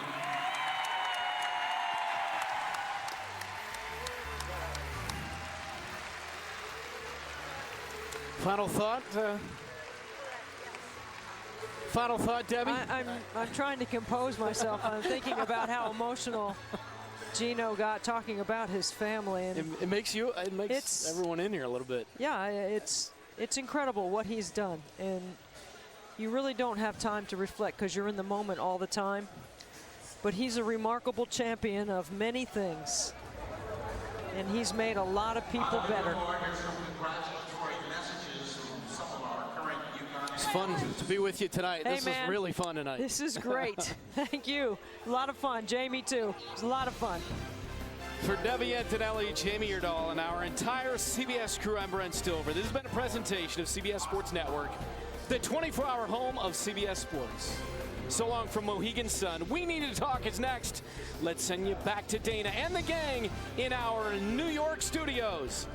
Final thought, Debbie? I'm trying to compose myself. I'm thinking about how emotional Gino got talking about his family, and it makes everyone in here a little bit. Yeah, it's incredible what he's done, and you really don't have time to reflect because you're in the moment all the time. but he's a remarkable champion of many things. And he's made a lot of people better. It's fun to be with you tonight. Hey, this man, is really fun tonight. This is great. Thank you. A lot of fun. Jamie, too. It's a lot of fun. For Debbie Antonelli, Jamie Erdahl, and our entire CBS crew, I'm Brent Stover. This has been a presentation of CBS Sports Network, the 24-hour home of CBS Sports. So long from Mohegan Sun. We Need to Talk is next. Let's send you back to Dana and the gang in our New York studios.